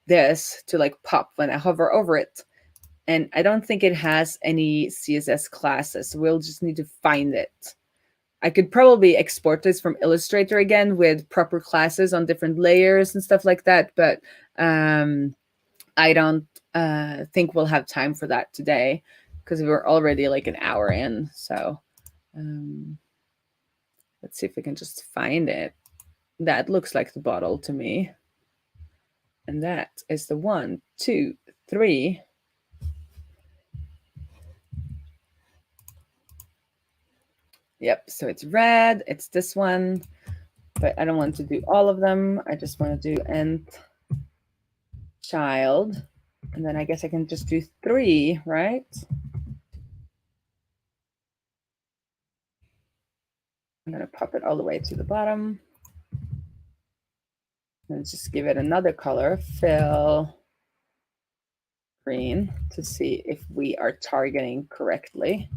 this to like pop when I hover over it. And I don't think it has any CSS classes. So we'll just need to find it. I could probably export this from Illustrator again with proper classes on different layers and stuff like that. But I don't think we'll have time for that today because we're already like an hour in. So let's see if we can just find it. That looks like the bottle to me. And that is the 1, 2, 3. Yep, so it's red, it's this one, but I don't want to do all of them. I just want to do nth child. And then I guess I can just do 3, right? I'm going to pop it all the way to the bottom. And just give it another color, fill green, to see if we are targeting correctly.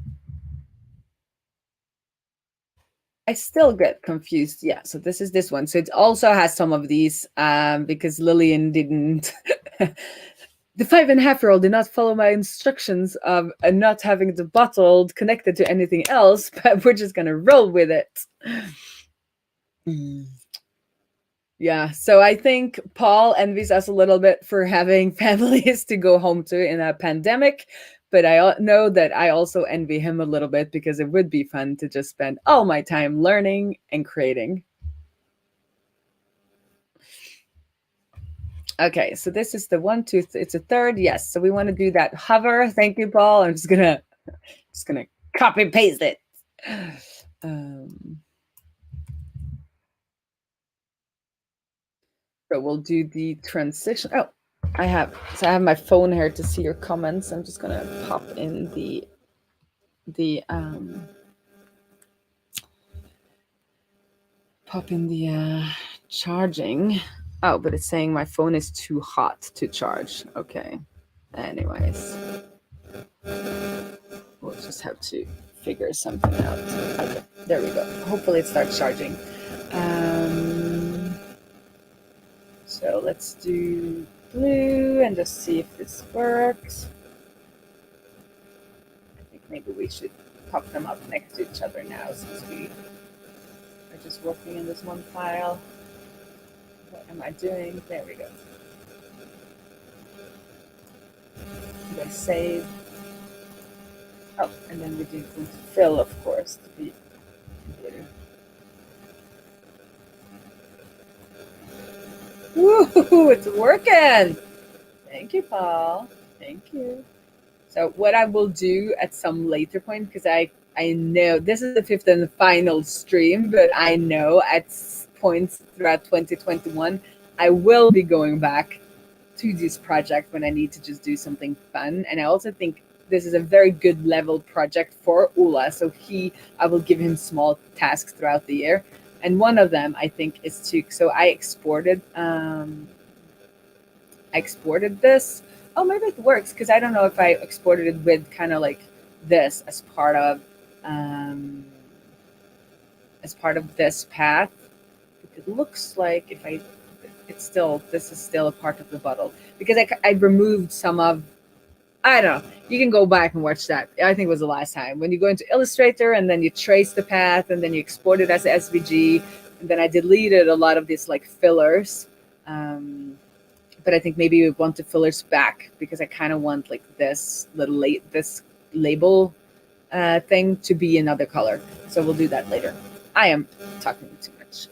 I still get confused. Yeah, so this is this one. So it also has some of these because Lillian didn't, the 5.5-year-old did not follow my instructions of not having the bottle connected to anything else, but we're just going to roll with it. Yeah, so I think Paul envies us a little bit for having families to go home to in a pandemic. But I know that I also envy him a little bit because it would be fun to just spend all my time learning and creating. Okay, so this is the 1, 2, it's a third. Yes, so we want to do that hover. Thank you, Paul. I'm just gonna copy paste it. So we'll do the transition. Oh, I have my phone here to see your comments. I'm just gonna pop in the charging. Oh, but it's saying my phone is too hot to charge. Okay. Anyways, we'll just have to figure something out. Okay, there we go. Hopefully it starts charging. So let's do blue and just see if this works. I think maybe we should pop them up next to each other now since we are just working in this one file. What am I doing? There we go. I'm going to save. Oh, and then we do fill, of course, to be blue. Woo, it's working. Thank you, Paul. Thank you. So what I will do at some later point, because I know this is the 5th and final stream, but I know at points throughout 2021, I will be going back to this project when I need to just do something fun. And I also think this is a very good level project for Ola. So I will give him small tasks throughout the year. And one of them, I think, is so I exported this. Oh, maybe it works because I don't know if I exported it with kind of like this as part of this path. It looks like this is still a part of the bottle because I removed some of, I don't know. You can go back and watch that. I think it was the last time when you go into Illustrator and then you trace the path and then you export it as SVG. then I deleted a lot of these like fillers. But I think maybe we want the fillers back because I kind of want like this little this label thing to be another color. So we'll do that later. I am talking too much.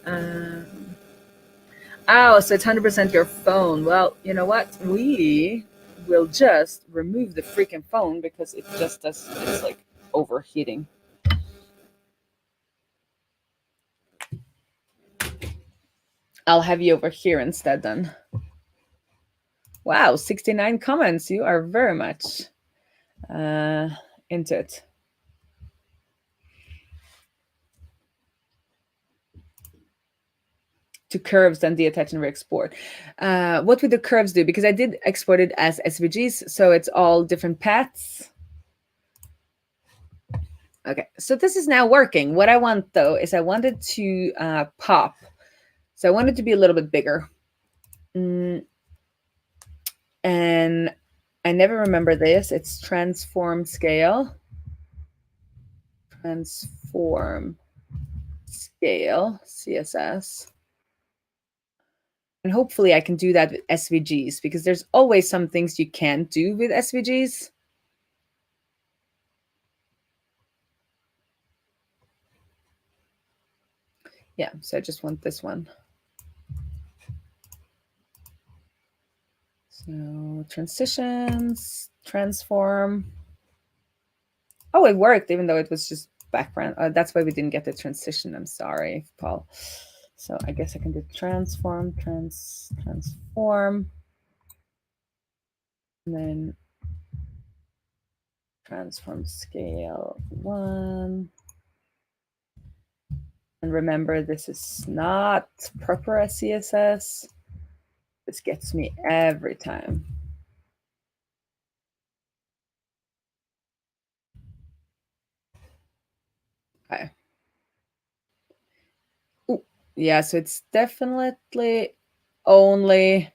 Oh, so it's 100% your phone. Well, you know what? We will just remove the freaking phone because it just does, it's like overheating. I'll have you over here instead then. Wow, 69 comments. You are very much into it. To curves than detach and re-export. What would the curves do? Because I did export it as SVGs, so it's all different paths. Okay, so this is now working. What I want though is I wanted to pop. So I want it to be a little bit bigger. And I never remember this. It's transform scale. Transform scale, CSS. And hopefully I can do that with SVGs because there's always some things you can't do with SVGs. Yeah, so I just want this one. So transitions, transform. Oh, it worked, even though it was just background. That's why we didn't get the transition. I'm sorry, Paul. So I guess I can do transform, transform, and then transform scale 1. And remember, this is not proper as CSS. This gets me every time. Okay. Ooh, yeah, so it's definitely only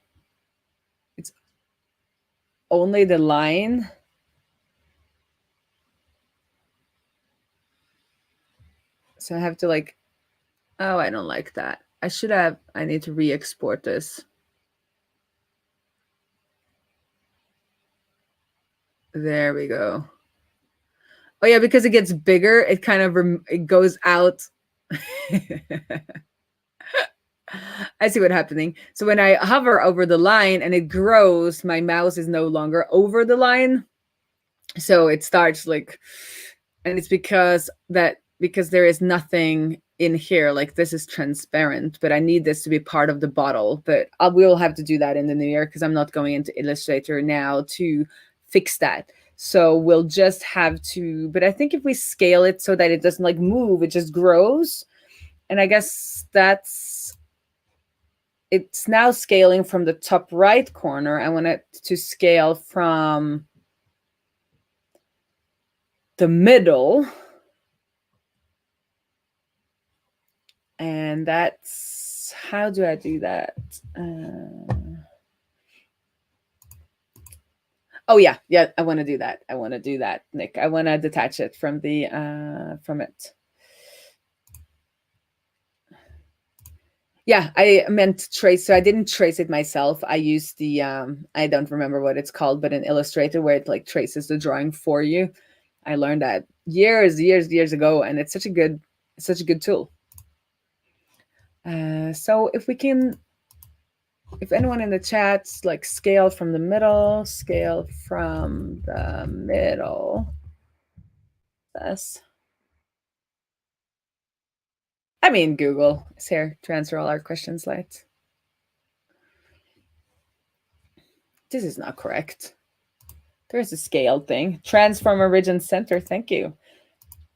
the line. So I have to like, oh, I don't like that. I need to re-export this. There we go. Oh yeah, because it gets bigger, it kind of it goes out. I see what's happening. So when I hover over the line and it grows, my mouse is no longer over the line. So it starts like, and it's because there is nothing in here, like this is transparent, but I need this to be part of the bottle. But I will have to do that in the new year because I'm not going into Illustrator now to fix that. So we'll just have to, but I think if we scale it so that it doesn't like move, it just grows. And I guess it's now scaling from the top right corner. I want it to scale from the middle. And that's, how do I do that? Oh yeah, I want to do that. I want to do that, Nick. I want to detach it from the from it. Yeah, I meant trace. So I didn't trace it myself. I used the I don't remember what it's called, but an Illustrator where it like traces the drawing for you. I learned that years ago, and it's such a good tool. So if anyone in the chat's like scale from the middle, Yes. I mean, Google is here to answer all our questions, light. This is not correct. There's a scale thing. Transform origin center. Thank you.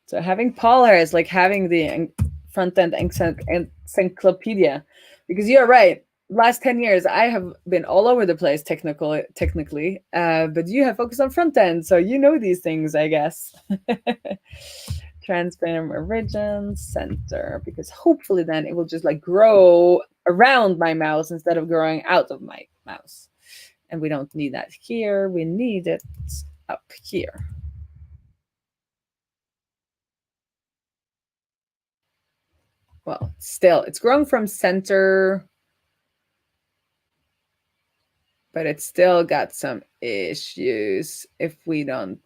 So having Paul here is like having the front end encyclopedia, because you're right. Last 10 years, I have been all over the place technically, but you have focused on front end, so you know these things, I guess. Transform origin center, because hopefully then it will just like grow around my mouse instead of growing out of my mouse. And we don't need that here. We need it up here. well, still, it's growing from center, but it's still got some issues if we don't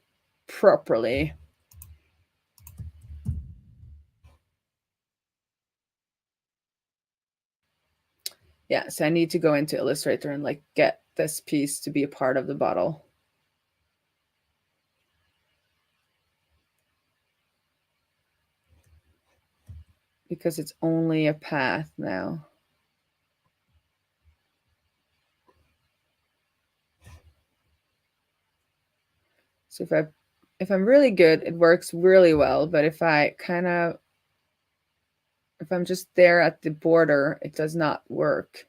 properly. Yeah, so I need to go into Illustrator and like get this piece to be a part of the bottle. Because it's only a path now. So if I'm really good, it works really well. But if I'm just there at the border, it does not work.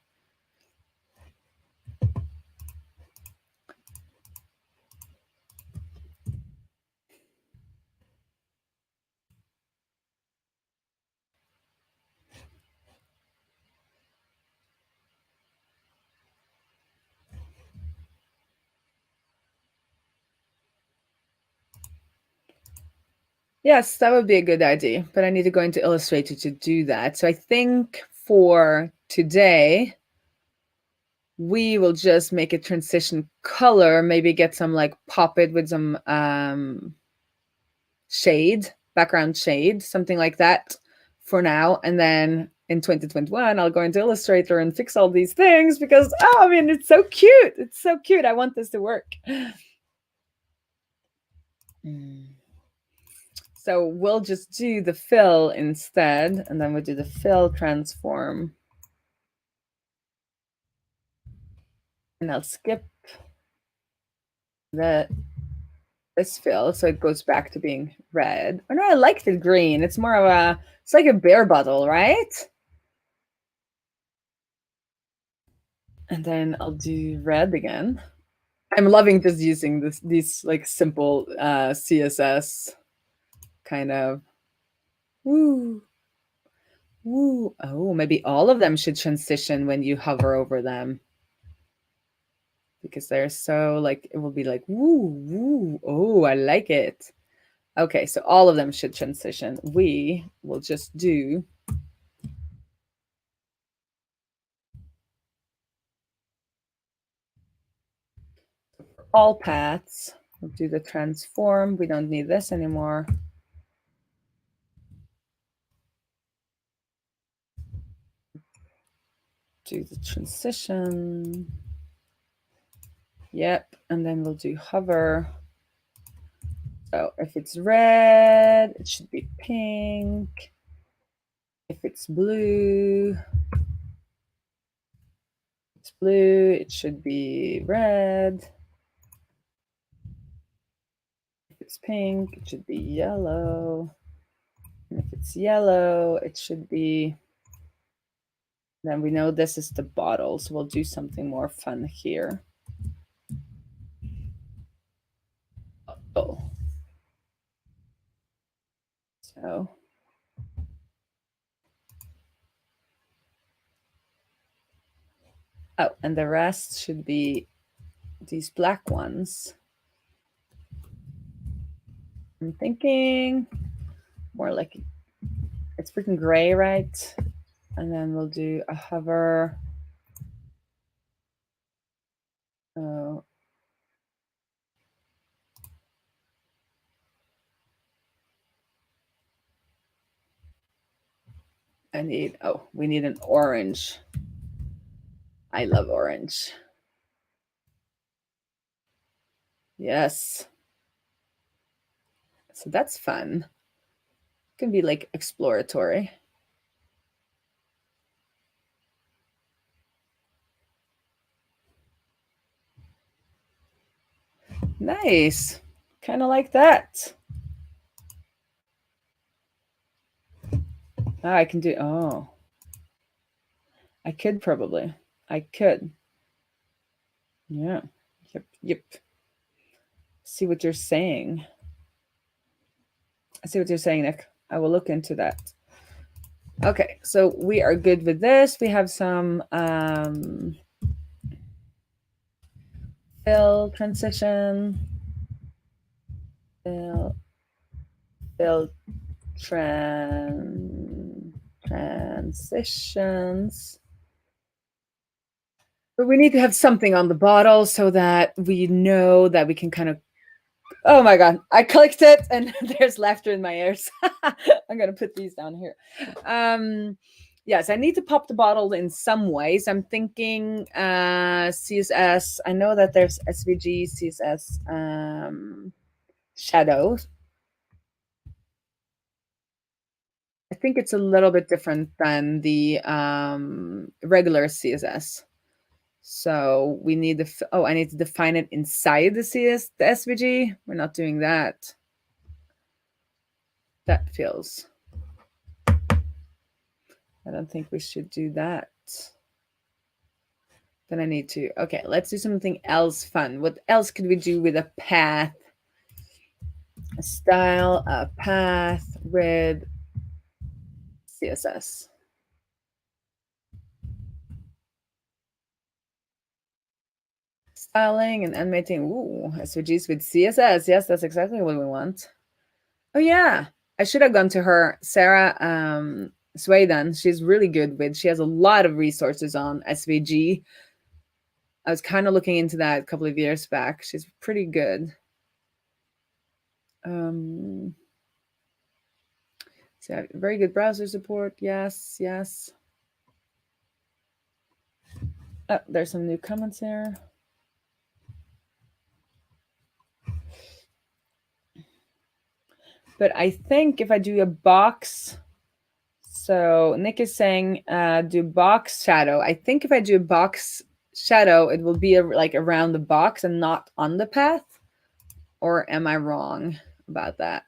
Yes, that would be a good idea, but I need to go into Illustrator to do that. So I think for today, we will just make a transition color, maybe get some like pop it with some shade, background shade, something like that for now. And then in 2021, I'll go into Illustrator and fix all these things because, oh, I mean, it's so cute. It's so cute. I want this to work. So we'll just do the fill instead, and then we'll do the fill transform. And I'll skip this fill, so it goes back to being red. Oh no, I like the green. It's more of it's like a beer bottle, right? And then I'll do red again. I'm loving just using these like simple CSS kind of. Woo. Woo. Oh, maybe all of them should transition when you hover over them. Because they're so like, it will be like, woo, woo. Oh, I like it. Okay, so all of them should transition. We will just do all paths. We'll do the transform. We don't need this anymore. Do the transition. Yep, and then we'll do hover. So if it's red, it should be pink. If it's blue, it should be red. If it's pink, it should be yellow. And if it's yellow, it should be, then we know this is the bottle, so we'll do something more fun here. Oh. So. Oh, and the rest should be these black ones. I'm thinking more like it's freaking gray, right? And then we'll do a hover. Oh. We need an orange. I love orange. Yes. So that's fun. It can be like exploratory. Nice. Kind of like that. Oh, I can do, oh. I could probably. I could. Yeah. Yep. See what you're saying. I see what you're saying, Nick. I will look into that. Okay, so we are good with this. We have some fill transition. Fill transition. transitions. But we need to have something on the bottle so that we know that we can kind of, oh my God, I clicked it and there's laughter in my ears. I'm going to put these down here. Yes, I need to pop the bottle in some ways. I'm thinking CSS. I know that there's SVG, CSS, shadows. I think it's a little bit different than the regular CSS. So we need I need to define it inside the SVG. We're not doing that. That feels, I don't think we should do that. Then I need to, okay, let's do something else fun. What else could we do with a path? A style, a path with CSS. Styling and animating. Ooh, SVGs with CSS. Yes, that's exactly what we want. Oh yeah, I should have gone to her, Sarah Sweden. She's really good with. She has a lot of resources on SVG. I was kind of looking into that a couple of years back. She's pretty good. So very good browser support. Yes, yes. Oh, there's some new comments here. But I think if I do a box, so Nick is saying do box shadow. I think if I do a box shadow, it will be like around the box and not on the path. Or am I wrong about that?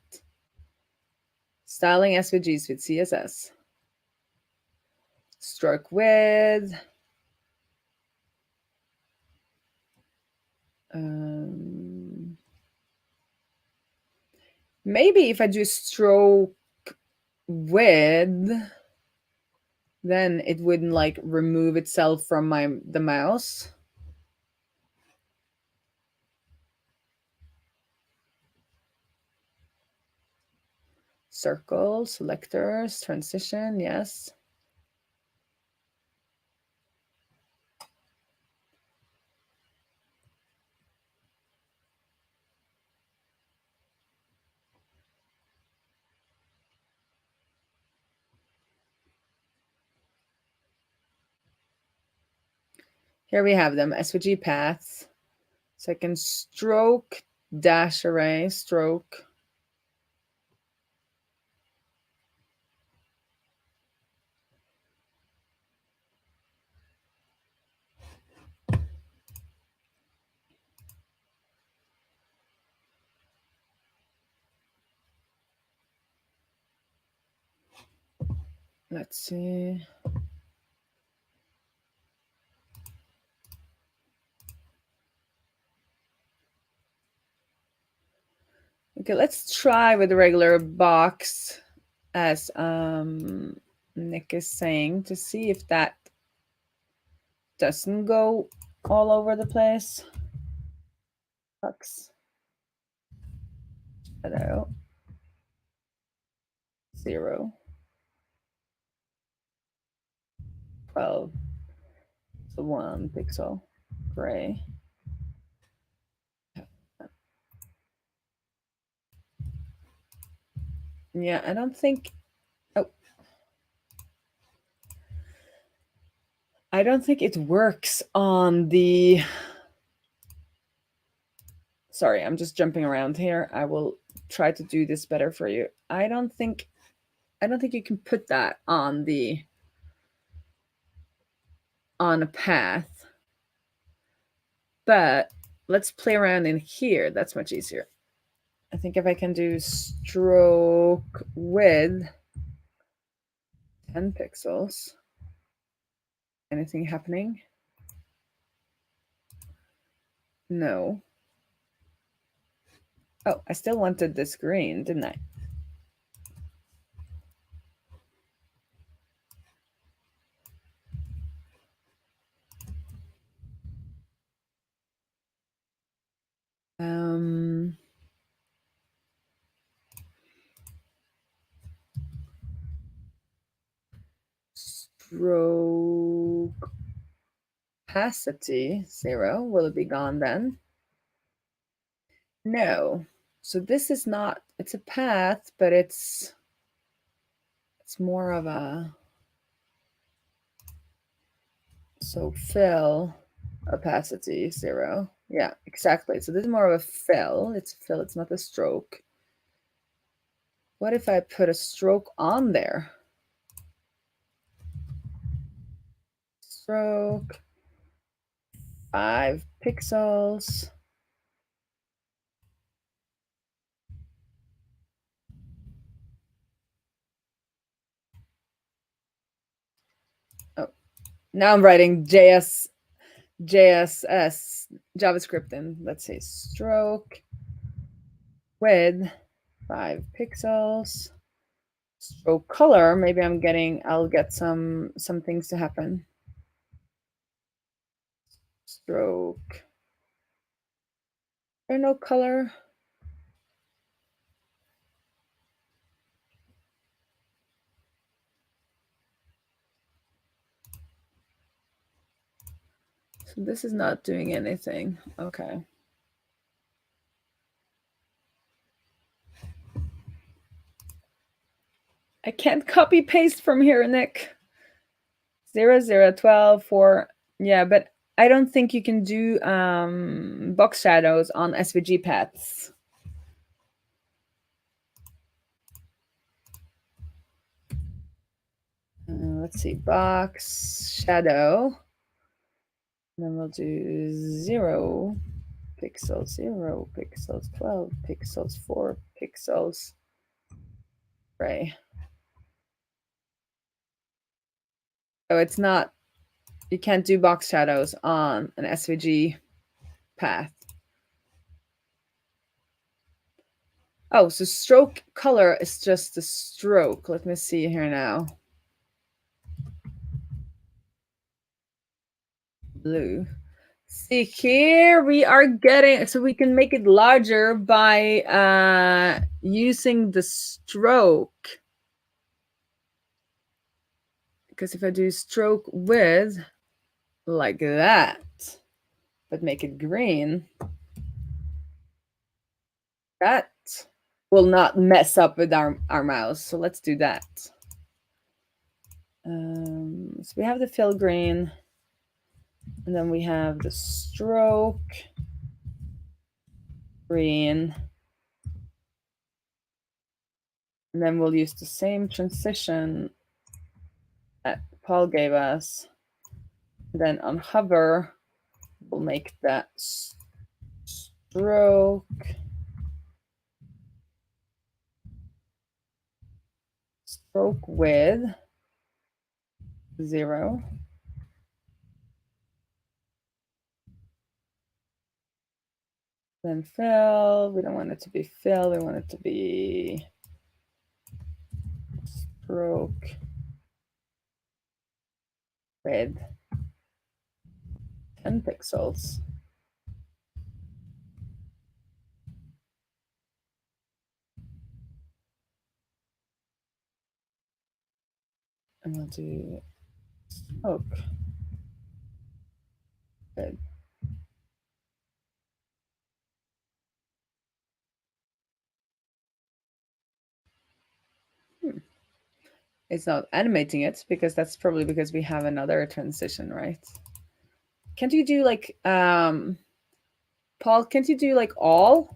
Styling SVGs with CSS. Stroke width. Maybe if I do stroke width, then it wouldn't like remove itself from the mouse. Circle, selectors, transition, yes. Here we have them, SVG paths. So I can stroke, dash array, stroke. Let's see. Okay, let's try with the regular box as Nick is saying to see if that doesn't go all over the place. Box. Hello. 0. 12. So 1 pixel. Gray. Yeah, I don't think. Oh. I don't think it works on the. Sorry, I'm just jumping around here. I will try to do this better for you. I don't think you can put that on a path. But let's play around in here. That's much easier. I think if I can do stroke width 10 pixels. Anything happening? No. Oh, I still wanted this green, didn't I? stroke opacity 0. Will it be gone then? No. So this is not, it's a path, but it's more of a, so fill opacity 0. Yeah, exactly. So this is more of a fill. It's a fill, it's not a stroke. What if I put a stroke on there? Stroke, 5 pixels. Oh, now I'm writing JSS JavaScript in. Let's say stroke width 5 pixels. Stroke color, maybe I'll get some things to happen. Stroke. There no color. So this is not doing anything. Okay. I can't copy paste from here, Nick. 0, 0, 12, 4. Yeah, but I don't think you can do box shadows on SVG paths. Let's see, box shadow. And then we'll do 0 pixels, 0 pixels, 12 pixels, 4 pixels. Right. Oh, it's not, you can't do box shadows on an SVG path. Oh, so stroke color is just the stroke. Let me see here now. Blue. See here, we are getting, so we can make it larger by using the stroke. Because if I do stroke width like that, but make it green, that will not mess up with our mouse. So let's do that. So we have the fill green, and then we have the stroke green. And then we'll use the same transition that Paul gave us. Then on hover, we'll make that stroke width 0. Then fill, we don't want it to be fill, we want it to be stroke width 10 pixels. And we'll do stroke width. It's not animating it because that's probably because we have another transition, right? Can't you do like, Paul, can't you do like all?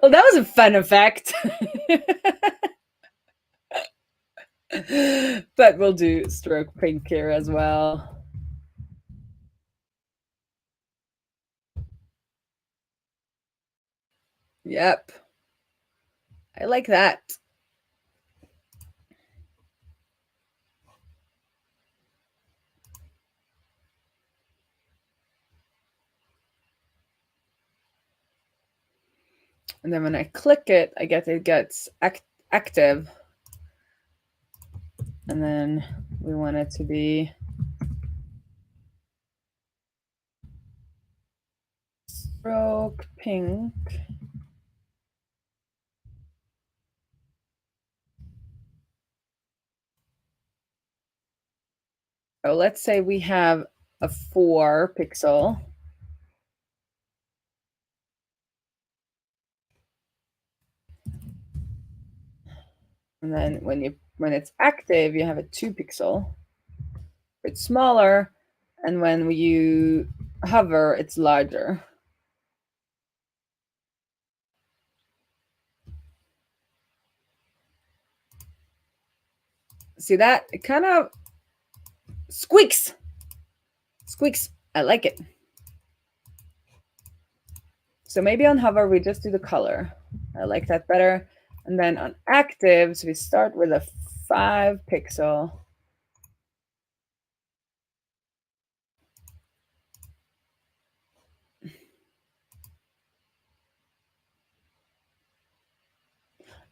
Well, that was a fun effect. But we'll do stroke pink here as well. Yep. I like that. And then when I click it, it gets active. And then we want it to be stroke pink. So let's say we have a 4 pixel. And then when it's active, you have a 2 pixel. It's smaller, and when you hover, it's larger. See that? It kind of squeaks. Squeaks. I like it. So maybe on hover, we just do the color. I like that better. And then on actives, we start with a 5 pixel.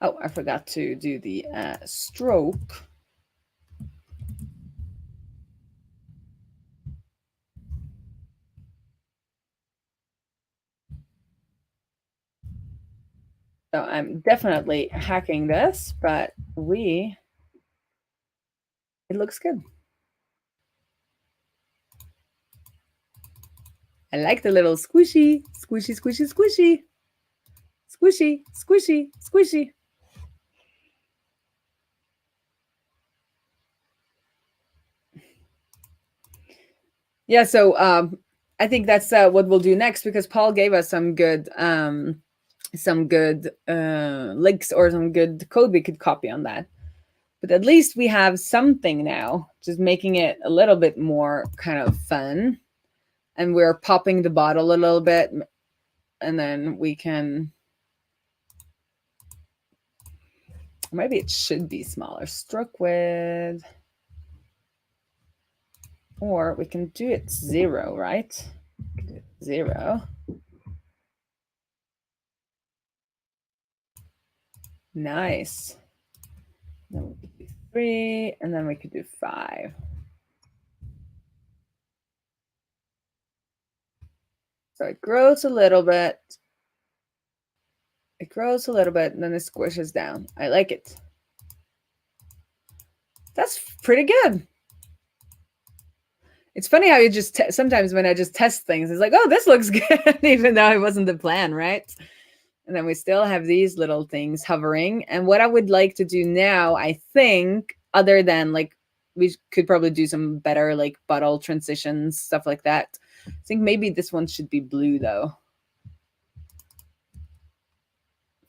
Oh, I forgot to do the stroke. So I'm definitely hacking this, but it looks good. I like the little squishy, squishy, squishy, squishy. Squishy, squishy, squishy. Yeah, so I think that's what we'll do next, because Paul gave us some good links or some good code we could copy on that. But at least we have something now, just making it a little bit more kind of fun. And we're popping the bottle a little bit, and then we can, maybe it should be smaller. Stroke width. Or we can do it 0, right? 0. Nice. Then we could do 3, and then we could do 5. So it grows a little bit. It grows a little bit, and then it squishes down. I like it. That's pretty good. It's funny how you just sometimes when I just test things, it's like, oh, this looks good, even though it wasn't the plan, right? And then we still have these little things hovering. And what I would like to do now, I think, other than like, we could probably do some better like bottle transitions, stuff like that. I think maybe this one should be blue though.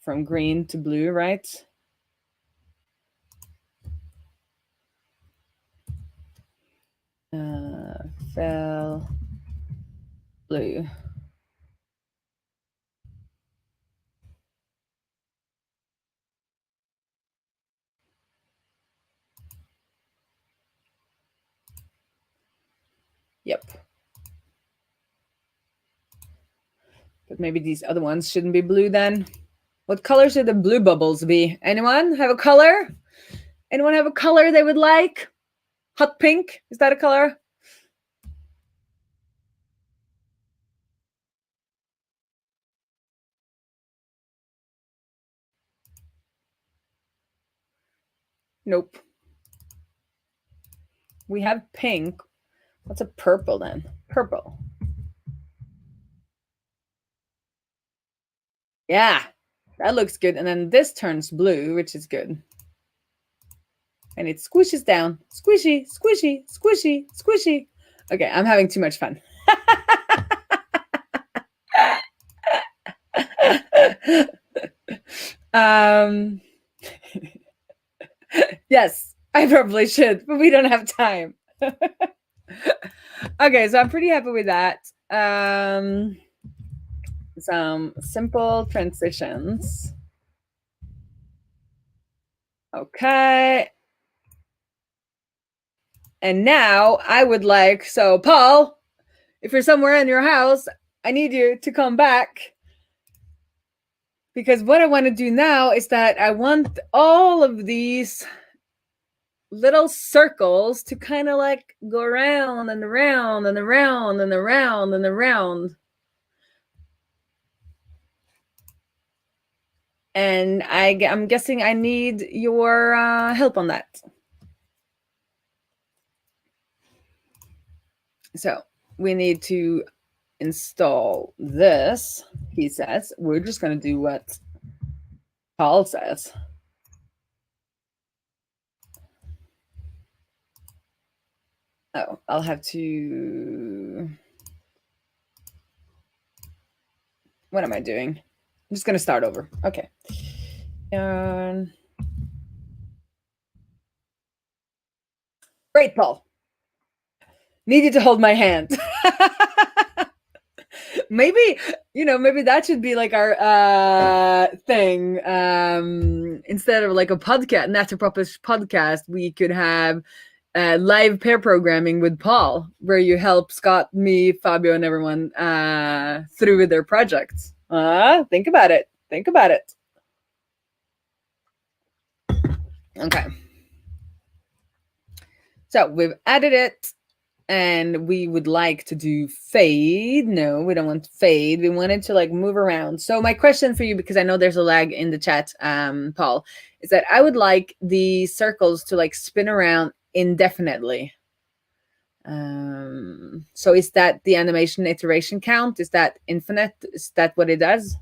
From green to blue, right? Fill blue. Yep. But maybe these other ones shouldn't be blue then. What color should the blue bubbles be? Anyone have a color? Anyone have a color they would like? Hot pink? Is that a color? Nope. We have pink. What's a purple then? Purple. Yeah, that looks good. And then this turns blue, which is good. And it squishes down. Squishy, squishy, squishy, squishy. Okay, I'm having too much fun. Yes, I probably should, but we don't have time. Okay, so I'm pretty happy with that. Some simple transitions. Okay. And now I would like, so Paul, if you're somewhere in your house, I need you to come back Because what I want to do now is that I want all of these little circles to kind of like go around and around and around and around and around. And I'm guessing I need your help on that. So we need to install this, he says. We're just going to do what Paul says. Oh, I'll have to... What am I doing? I'm just going to start over. Okay. Great, Paul. Need you to hold my hand. Maybe, maybe that should be like our thing. Instead of like a podcast, Naturopathic podcast, we could have live pair programming with Paul, where you help Scott, me, Fabio, and everyone through with their projects. Think about it. Think about it. Okay. So we've added it. And we would like to do fade. No, we don't want fade. We want it to like move around. So my question for you, because I know there's a lag in the chat, Paul, is that I would like the circles to like spin around indefinitely. So is that the animation iteration count? Is that infinite? Is that what it does?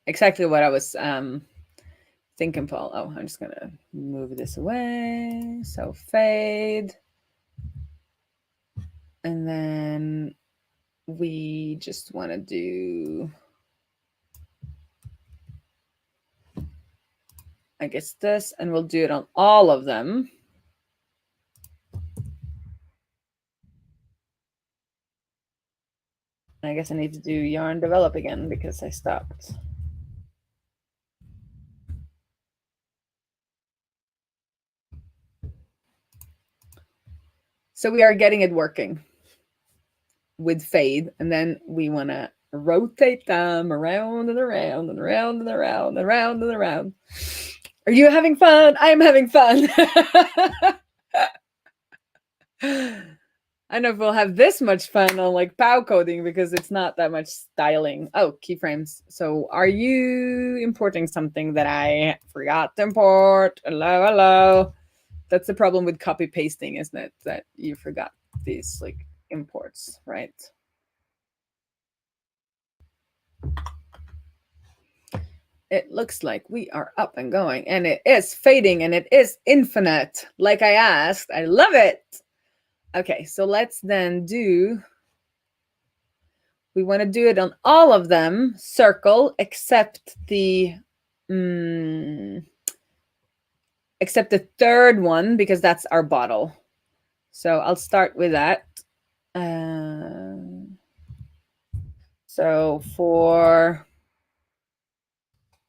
Exactly what I was thinking, Paul. Oh, I'm just gonna move this away. So fade. And then we just want to do, I guess this, and we'll do it on all of them. I guess I need to do yarn develop again because I stopped. So we are getting it working with fade, and then we want to rotate them around and around and around and around and around and around. Are you having fun? I'm having fun. I don't know if we'll have this much fun on like POW coding because it's not that much styling. Oh, keyframes. So are you importing something that I forgot to import? Hello, hello. That's the problem with copy pasting, isn't it? That you forgot these like imports, right? It looks like we are up and going, and it is fading, and it is infinite, like I asked. I love it. Okay, so let's then do, we want to do it on all of them, circle, except the third one, because that's our bottle. So I'll start with that. So for,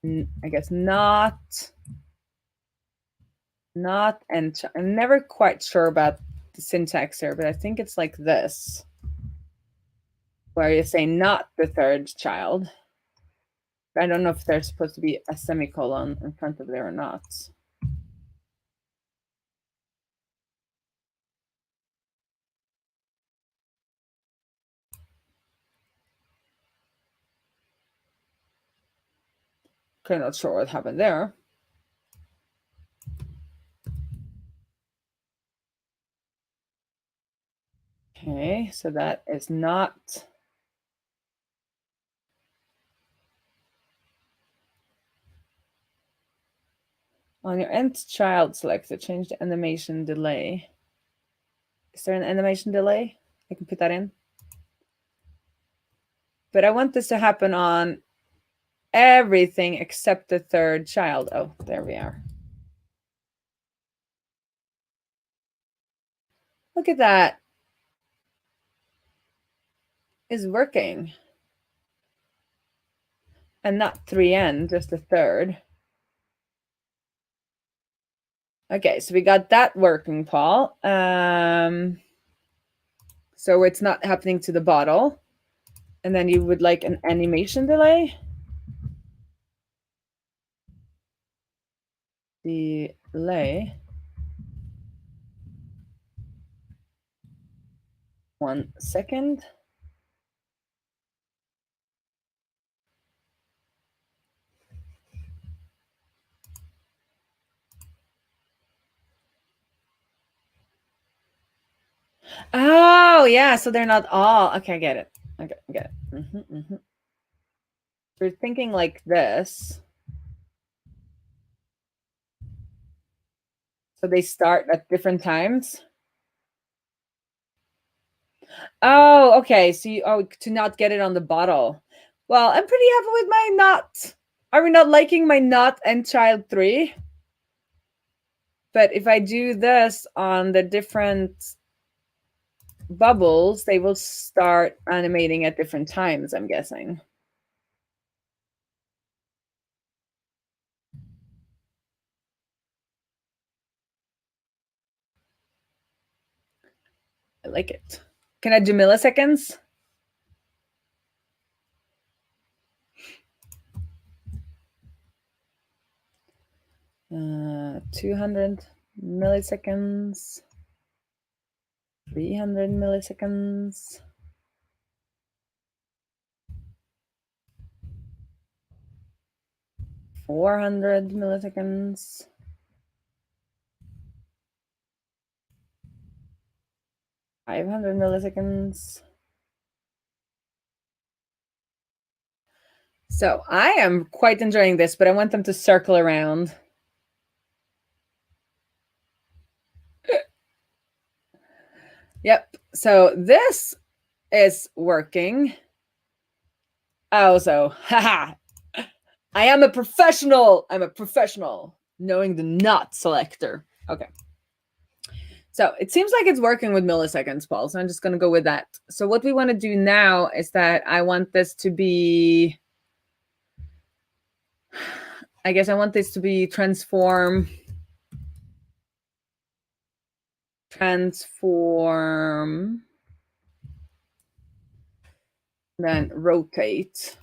I guess not, and I'm never quite sure about the syntax here, but I think it's like this, where you say not the third child. I don't know if there's supposed to be a semicolon in front of there or not. Okay, not sure what happened there. Okay, so that is not. On your nth child selector, change the animation delay. Is there an animation delay? I can put that in. But I want this to happen on everything except the third child. Oh, there we are. Look at that. It's working. And not 3N, just the third. Okay, so we got that working, Paul. So it's not happening to the bottle. And then you would like an animation delay. Delay. 1 second. Oh, yeah, so they're not all. Okay, I get it. Okay, I get it. We're thinking like this. So they start at different times. Oh, okay. So to not get it on the bottle. Well, I'm pretty happy with my not. Are we not liking my not and child 3? But if I do this on the different bubbles, they will start animating at different times, I'm guessing. I like it. Can I do milliseconds? Uh, 200 milliseconds. 300 milliseconds. 400 milliseconds. 500 milliseconds. So I am quite enjoying this, but I want them to circle around. Yep. So this is working. Oh, so haha. I am a professional. I'm a professional knowing the not selector. Okay. So it seems like it's working with milliseconds, Paul. So I'm just going to go with that. So what we want to do now is that I want this to be, I guess I want this to be transform, then rotate.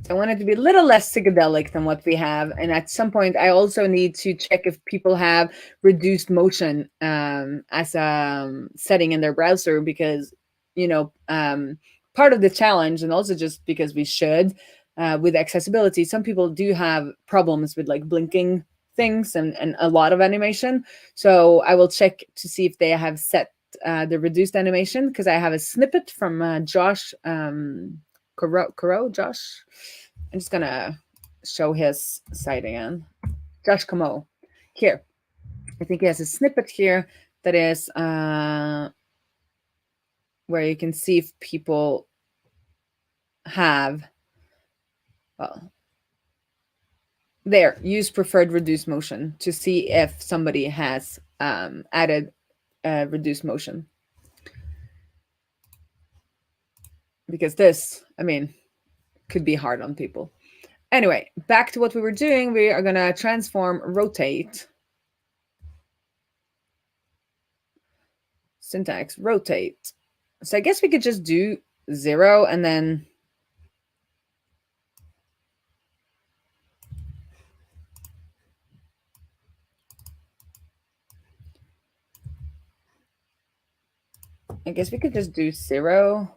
I want it to be a little less psychedelic than what we have. And at some point, I also need to check if people have reduced motion as a setting in their browser, because, you know, part of the challenge, and also just because we should, with accessibility, some people do have problems with like blinking things and a lot of animation. So I will check to see if they have set the reduced animation, because I have a snippet from Josh Josh. I'm just gonna show his site again. Josh Camo. Here. I think he has a snippet here that is where you can see if people have, well, there, use preferred reduced motion to see if somebody has added reduced motion. Because this, I mean, could be hard on people. Anyway, back to what we were doing. We are going to transform rotate. Syntax, rotate. So I guess we could just do 0 and then I guess we could just do 0.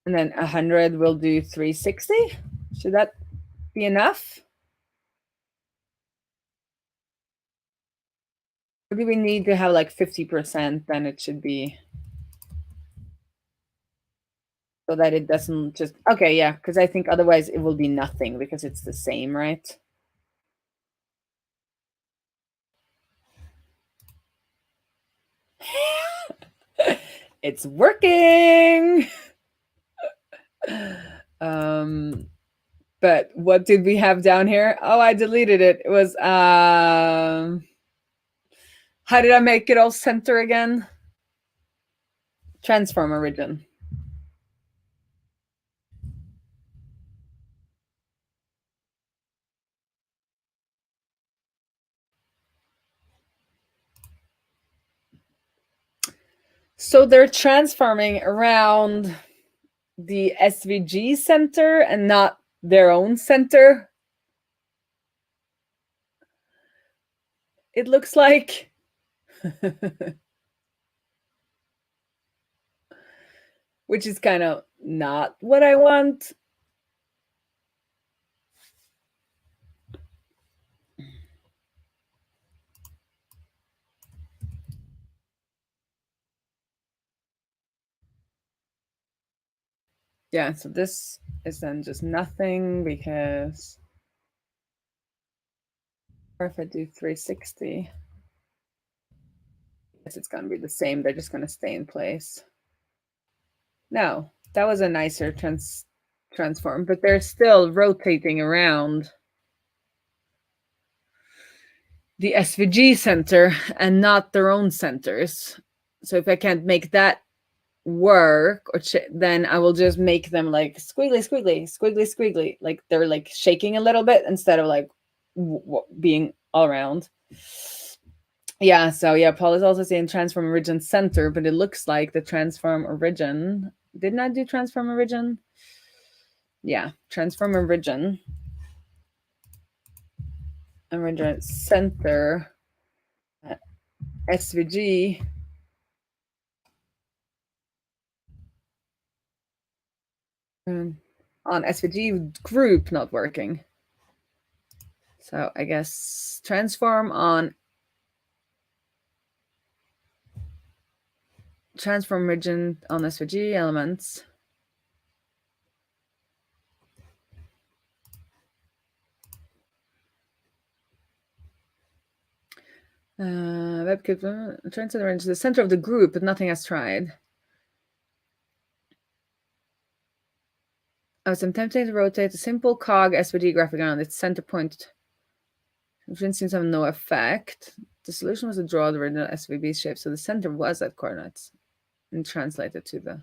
And then 100 will do 360. Should that be enough? Or do we need to have like 50%? Then it should be so that it doesn't just, okay, yeah, because I think otherwise it will be nothing because it's the same, right? It's working. But what did we have down here? Oh, I deleted it. It was how did I make it all center again? Transform origin. So they're transforming around the SVG center and not their own center. It looks like. Which is kind of not what I want. Yeah, so this is then just nothing because or if I do 360, I guess it's going to be the same. They're just going to stay in place. No, that was a nicer transform, but they're still rotating around the SVG center and not their own centers. So if I can't make that work, or then I will just make them like squiggly, squiggly, squiggly, squiggly, like they're like shaking a little bit instead of like being all around. Yeah, so yeah, Paul is also saying transform origin center, but it looks like the transform origin. Didn't I do transform origin? Yeah, transform origin center SVG on SVG group not working. So I guess transform on transform origin on SVG elements. WebKit turns it into the center of the group, but nothing has tried. I was attempting to rotate a simple cog SVG graphic around its center point. It seems to have no effect. The solution was to draw the original SVB shape, so the center was at coordinates and translate it to the.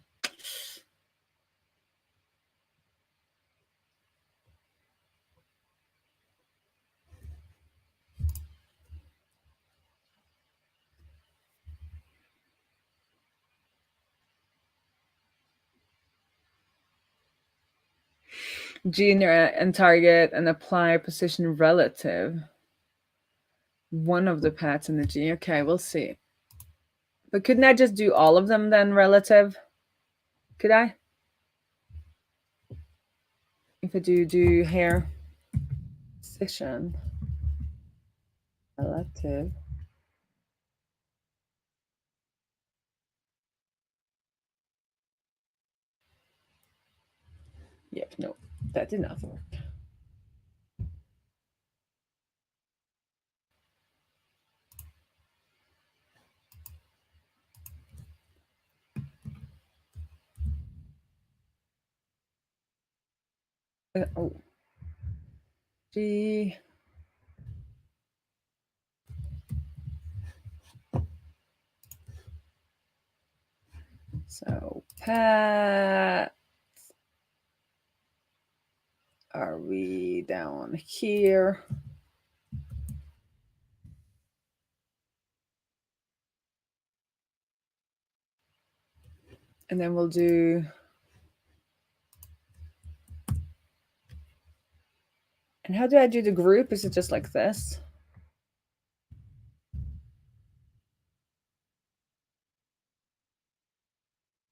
G and target and apply position relative. One of the paths in the G. Okay, we'll see. But couldn't I just do all of them then relative? Could I? If I do here, position relative. Yep, no, that did not work. Oh, G. So path. Are we down here? And then we'll do. And how do I do the group? Is it just like this?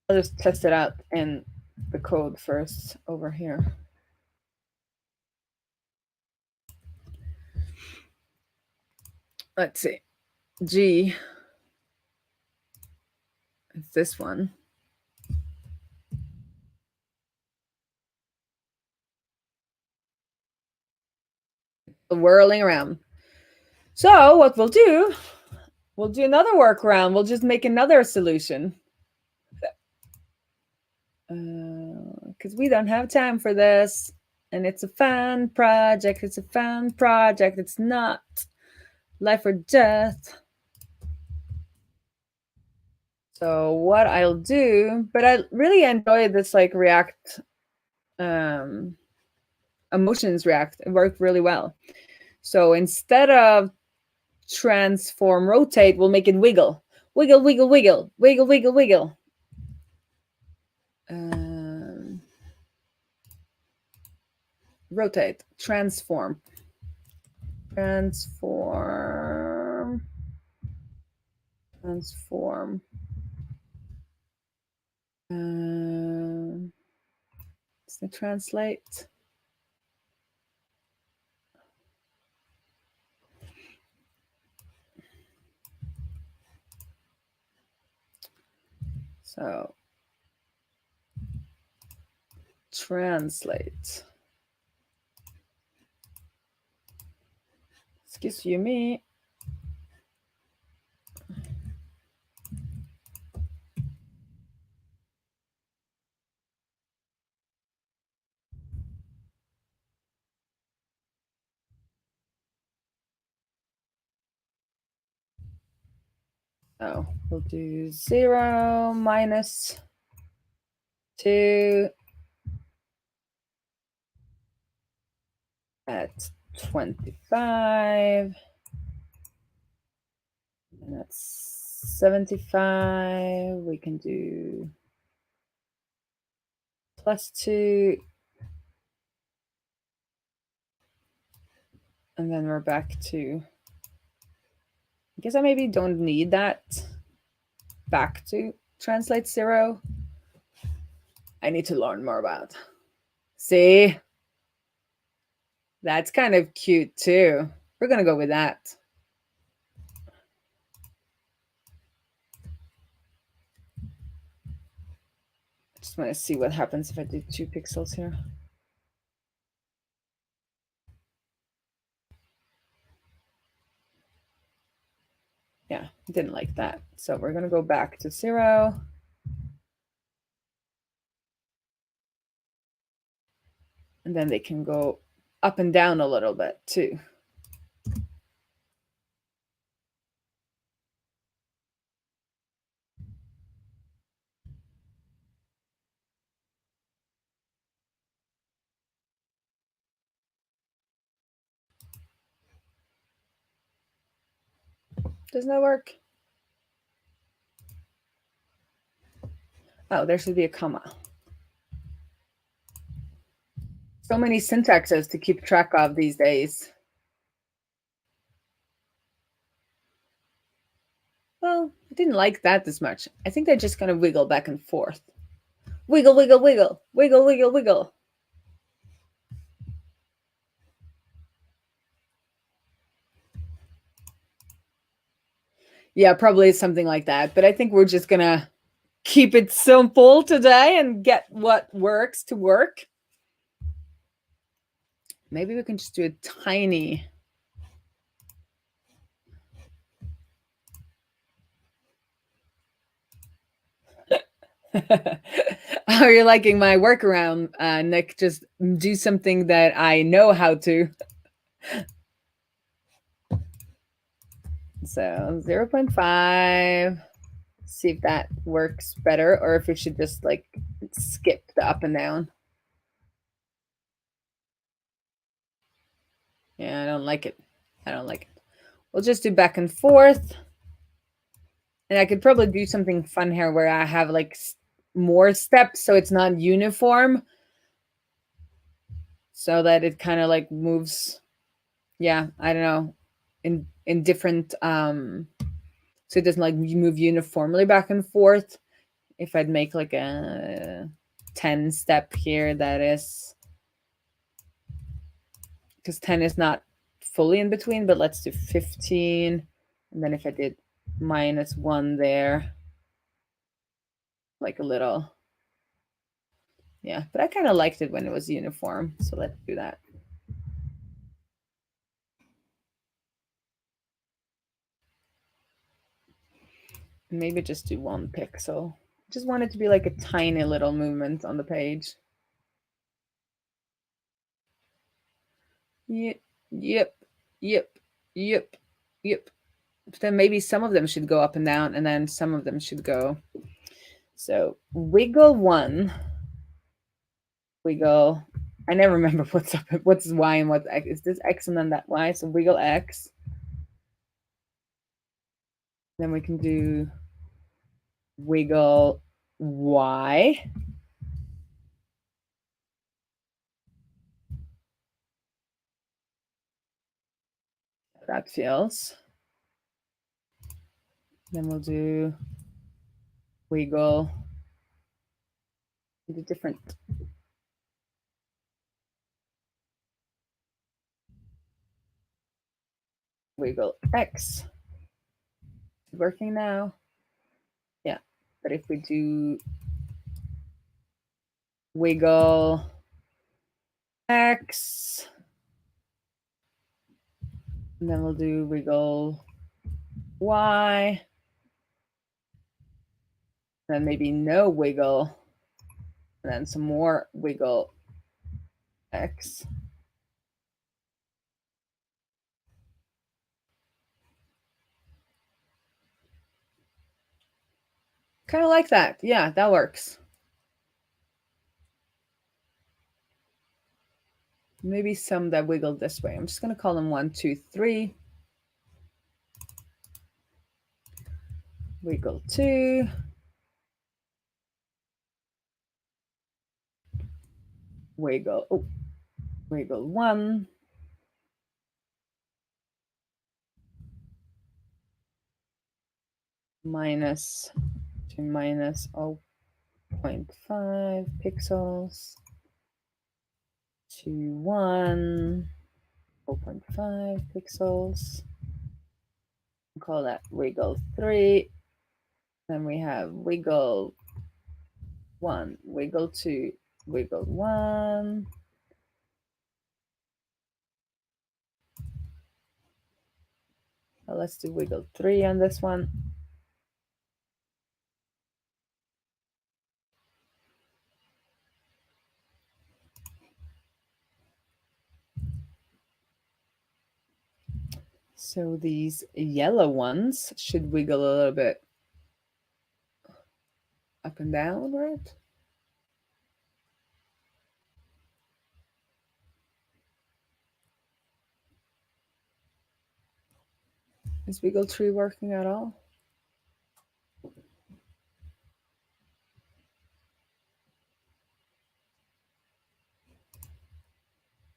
I'll just test it out in the code first over here. Let's see. G. It's this one. Whirling around. So what we'll do another workaround. We'll just make another solution. Because we don't have time for this. And it's a fun project. It's a fun project. It's not life or death. So what I'll do, but I really enjoy this like React, emotions React. It worked really well. So instead of transform rotate, we'll make it wiggle. Wiggle, wiggle, wiggle, wiggle, wiggle, wiggle. Rotate, transform, transform, transform. Let's translate. So translate. Excuse me. So we'll do 0 minus 2 at 25. And that's 75. We can do plus 2. And then we're back to, I guess I maybe don't need that back to translate 0. I need to learn more about. See? That's kind of cute too. We're going to go with that. I just want to see what happens if I do 2 pixels here. Yeah, didn't like that. So we're going to go back to 0. And then they can go up and down a little bit too. Doesn't that work? Oh, there should be a comma. So many syntaxes to keep track of these days. Well, I didn't like that as much. I think they're just going to wiggle back and forth. Wiggle, wiggle, wiggle, wiggle, wiggle, wiggle. Yeah, probably something like that. But I think we're just going to keep it simple today and get what works to work. Maybe we can just do a tiny. How are you liking my workaround, Nick? Just do something that I know how to. So 0.5. See if that works better, or if we should just like skip the up and down. Yeah, I don't like it. I don't like it. We'll just do back and forth. And I could probably do something fun here where I have like more steps so it's not uniform. So that it kind of like moves, yeah, I don't know, in different, so it doesn't like move uniformly back and forth. If I'd make like a 10 step here, that is, because 10 is not fully in between, but let's do 15. And then if I did -1 there, like a little, yeah, but I kind of liked it when it was uniform. So let's do that. Maybe just do 1 pixel. Just want it to be like a tiny little movement on the page. Yep, yep, yep, yep, yep. then maybe some of them should go up and down, and then some of them should go. So wiggle 1, wiggle. I never remember what's up, what's y and what's x. Is this x and then that y? So wiggle x. Then we can do wiggle y. That feels. Then we'll do wiggle. Do different. Wiggle x. Working now. Yeah, but if we do wiggle x, and then we'll do wiggle y, then maybe no wiggle, and then some more wiggle x. Kind of like that. Yeah, that works. Maybe some that wiggle this way. I'm just going to call them 1, 2, 3. Wiggle 2. Wiggle 1. Minus to minus 0.5 pixels to 1, 0.5 pixels. We'll call that wiggle 3. Then we have wiggle 1, wiggle 2, wiggle 1. Well, let's do wiggle 3 on this one. So these yellow ones should wiggle a little bit up and down, right? Is wiggle 3 working at all?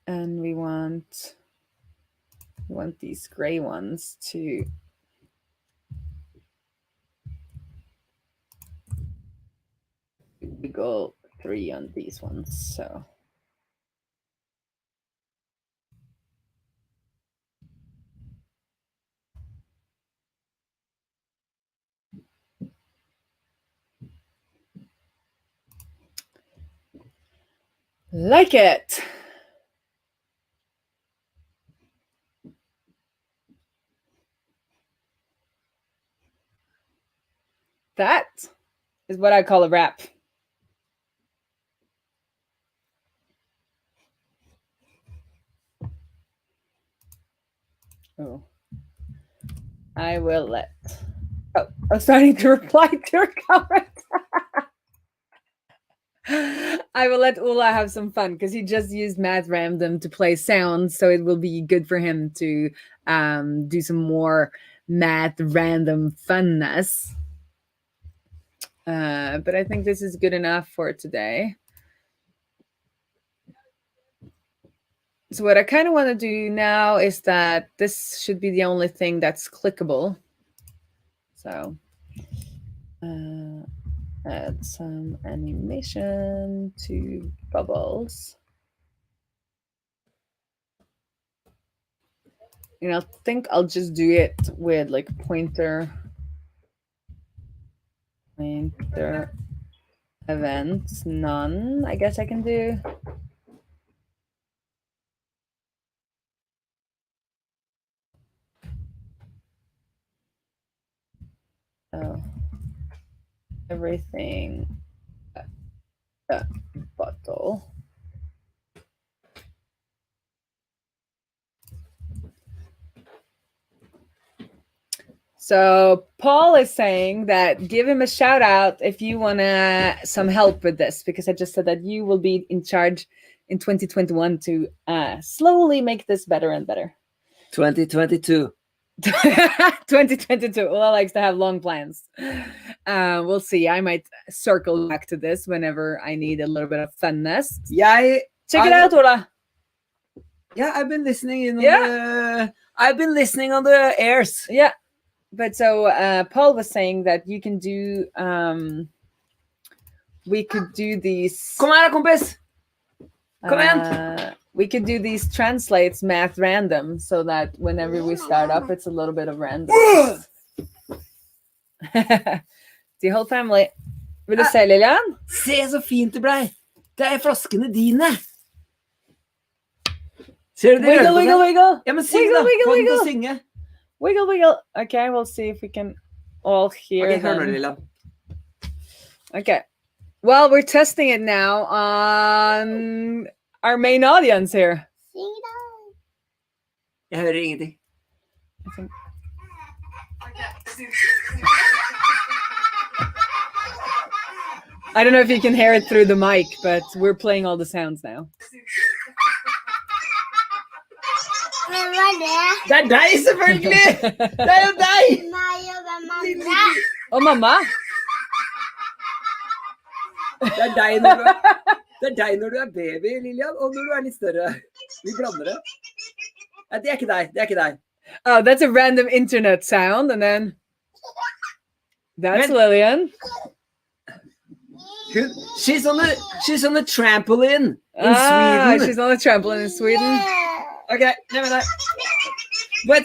And we want these gray ones to wiggle 3 on these ones. So like it. That is what I call a wrap. Oh, I will let. Oh, I'm starting to reply to your comment. I will let Ula have some fun because he just used Math Random to play sounds, so it will be good for him to do some more Math Random funness. But I think this is good enough for today. So what I kind of want to do now is that this should be the only thing that's clickable. So add some animation to bubbles. And I think I'll just do it with like pointer events, none, I guess I can do. So everything bottle. So Paul is saying that give him a shout out if you want some help with this, because I just said that you will be in charge in 2021 to slowly make this better and better. 2022. 2022. Ula likes to have long plans. We'll see. I might circle back to this whenever I need a little bit of funness. Check it out, Ola. Yeah, I've been listening in. Yeah. I've been listening on the airs. Yeah. But so Paul was saying that you can do. We could do these. Kom her, kompis! Kom igjen! We could do these translates math random, so that whenever we start up, it's a little bit of random. The whole family. Vil du se, Lillian? Se så fint det ble! Det er flaskene dine! Ser du det? Wiggle, wiggle, wiggle! Ja, men syng Wiggle, da! wiggle, Få den til å wiggle. synge. Wiggle, wiggle. Okay, we'll see if we can all hear Ok, hør nå, them. Lilla. Okay. Well, we're testing it now on our main audience here. Sing da. Jeg hører ingenting. I don't know if you can hear it through the mic, but we're playing all the sounds now. Men hva er det? Det er deg, selvfølgelig! Det er jo deg! Meg og hvem andre? Og mamma? Det er deg når du er baby, Lillian, og når du er litt større. Vi blander det. Nei, det er ikke deg. Det er ikke deg. Oh, that's a random internet sound, and then that's Men- Lillian. She's on the trampoline in Sweden. She's on a trampoline in Sweden. Yeah. Okay, never mind. But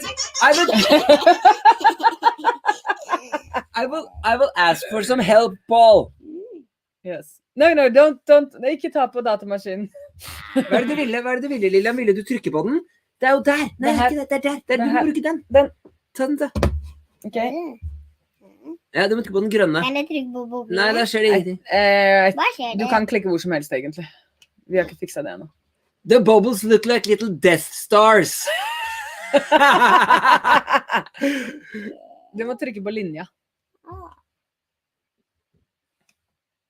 I will ask for some help, Paul. Yes. No, don't. Ikke ta på datamaskinen. Hva er det du ville, Lillian? Ville du trykke på den? Det er jo der. Nei, Det her- ikke det. Det er der. Du det må her- bruke den. den. Ta den, da. Okay. Ja, du må trykke på den grønne. Kan jeg trykke på boblene? Nei, der skjer det ingenting. Hva skjer det? Du kan klikke hvor som helst, egentlig. Vi har ikke fiksa det ennå. The bubbles look like little Death Stars. Du må trykke på linja. Åh.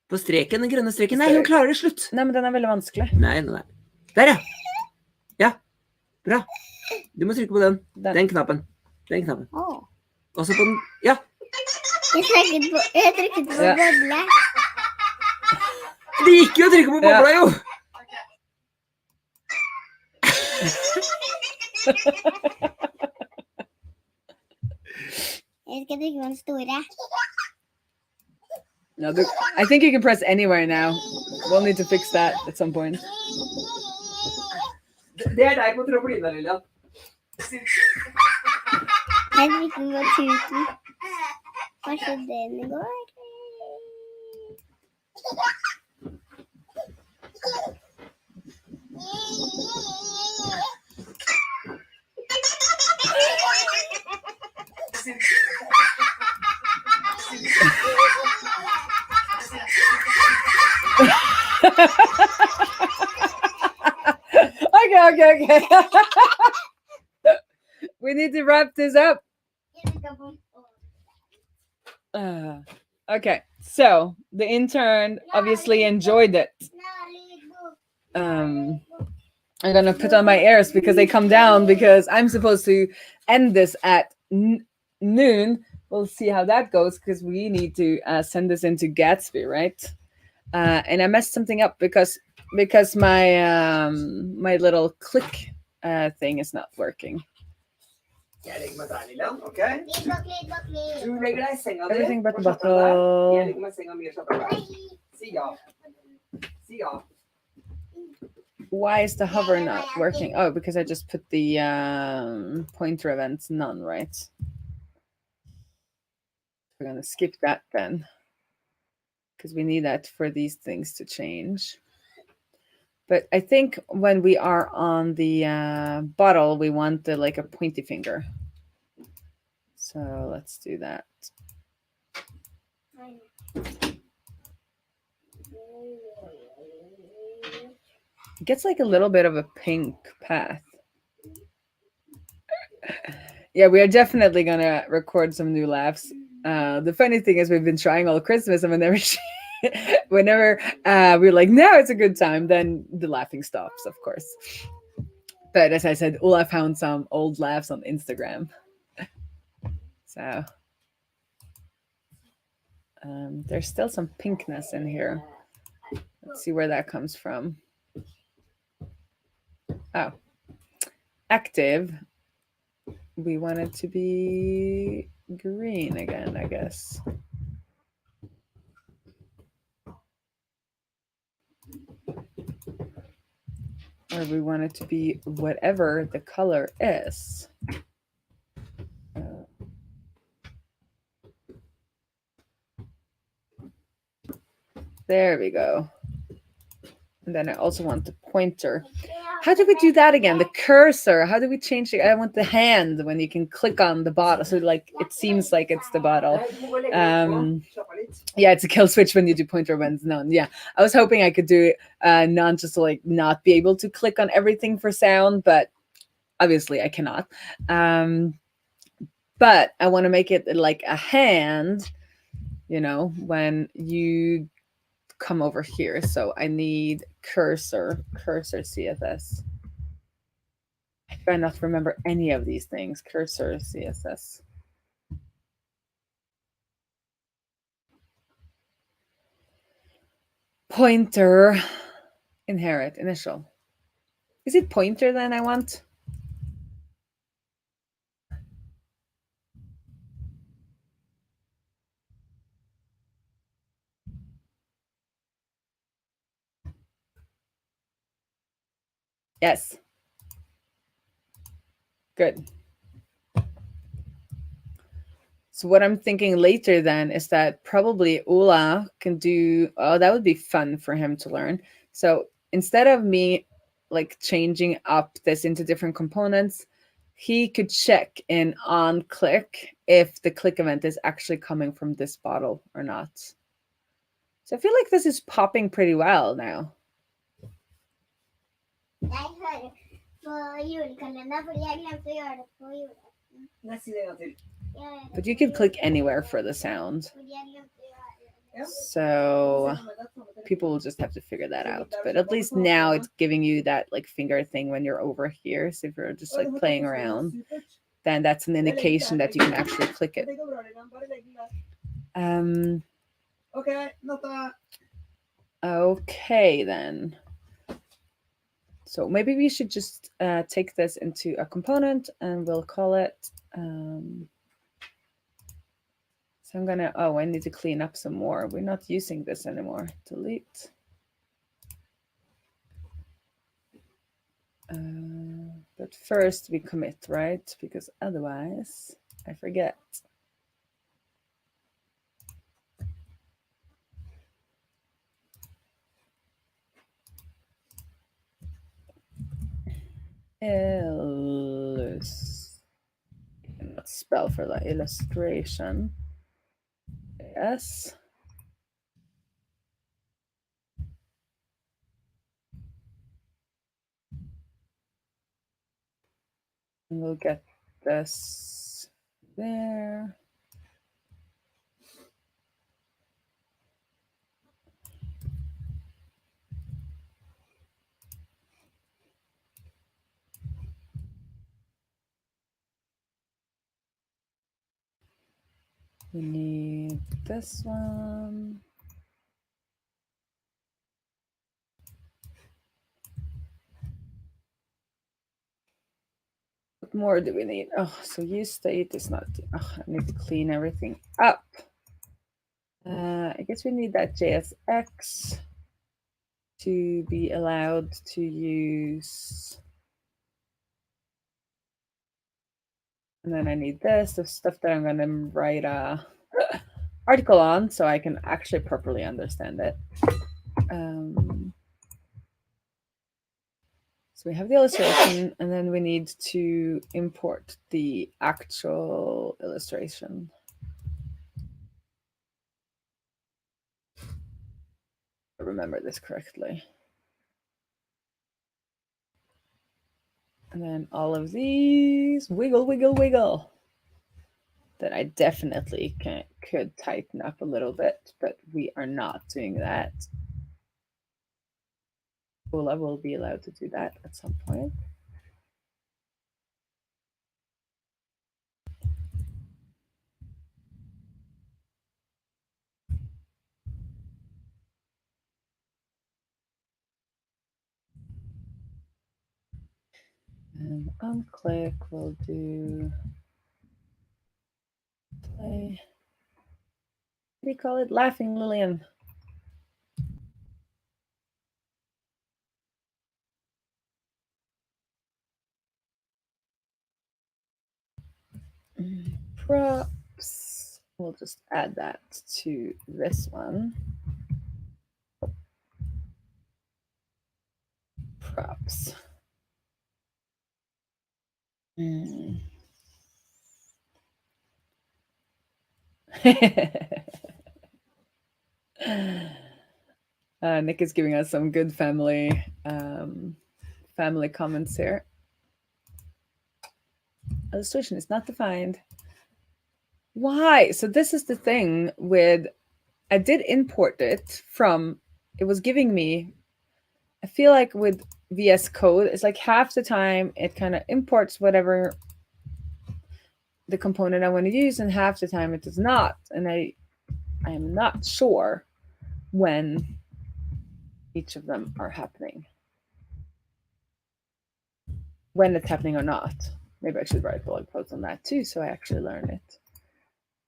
På streken, den grønne streken. Nei, hun klarer det, slutt. Nei, men den er veldig vanskelig. Nei. Der, ja. Ja, bra. Du må trykke på den. Den. Den knappen. Åh. Og så på den, ja. Jeg trykket på Ja. boble. Det gikk jo å trykke på bobla, jo. Jeg skal trykke på den store. No, I think you can press anywhere now. We'll need to fix that at some point. Det er deg på trampolina, Lillian. Jeg trykker på tuten. Kanskje den går? Okay. We need to wrap this up. Okay, so the intern obviously enjoyed it. I'm gonna put on my ears because they come down because I'm supposed to end this at noon. We'll see how that goes because we need to send this into Gatsby, right? And I messed something up because my my little click thing is not working. Jeg legger meg der, Lillian, ok? Litt. Du legger deg i senga di. Everything but the og slapper av der. bottle. Jeg legger meg i senga mi og slapper av der. Si ja. Si ja. Why is the hover not working? Oh, because I just put the pointer events none, right? We're gonna skip that then, because we need that for these things to change. But I think when we are on the bottle, we want the like a pointy finger. So let's do that. It gets like a little bit of a pink path. Yeah, we are definitely gonna record some new laughs. The funny thing is we've been trying all Christmas, and whenever we're like, now it's a good time, then the laughing stops, of course. But as I said, Ola found some old laughs on Instagram. So there's still some pinkness in here. Let's see where that comes from. Oh, active. We want it to be green again, I guess. Or we want it to be whatever the color is. There we go. And then I also want the pointer. How do we do that again? The cursor. How do we change it? I want the hand when you can click on the bottle. So like it seems like it's the bottle. Yeah, it's a kill switch when you do pointer when it's none. Yeah, I was hoping I could do it not just to like not be able to click on everything for sound, but obviously I cannot. But I want to make it like a hand, you know, when you come over here. So I need cursor CSS. I try not to remember any of these things. Cursor CSS. Pointer, inherit, initial. Is it pointer then I want? Yes. Good. So what I'm thinking later then is that probably Ola can do, oh, that would be fun for him to learn. So instead of me like changing up this into different components, he could check in on click if the click event is actually coming from this bottle or not. So I feel like this is popping pretty well now. But you could click anywhere for the sound. So people will just have to figure that out. But at least now it's giving you that like finger thing when you're over here. So if you're just like playing around, then that's an indication that you can actually click it. Okay, then. So maybe we should just take this into a component and we'll call it. So I'm gonna, oh, I need to clean up some more. We're not using this anymore. Delete. But first we commit, right? Because otherwise I forget. Not spell for the illustration. Yes. And we'll get this there. We need this one. What more do we need? Oh, so use state is not, oh, I need to clean everything up. I guess we need that JSX to be allowed to use. And then I need this, the stuff that I'm going to write a article on so I can actually properly understand it. So we have the illustration, and then we need to import the actual illustration. I remember this correctly. And then all of these, wiggle, wiggle, wiggle. That I definitely could tighten up a little bit, but we are not doing that. Ola will be allowed to do that at some point. And on click, we'll do play. What do you call it? Laughing Lillian. Props. We'll just add that to this one. Props. Nick is giving us some good family comments here. Illustration is not defined. Why? So this is the thing with, I did import it from, it was giving me, I feel like with VS Code, it's like half the time it kind of imports whatever the component I want to use, and half the time it does not. And I am not sure when each of them are happening. When it's happening or not. Maybe I should write a blog post on that too, so I actually learn it.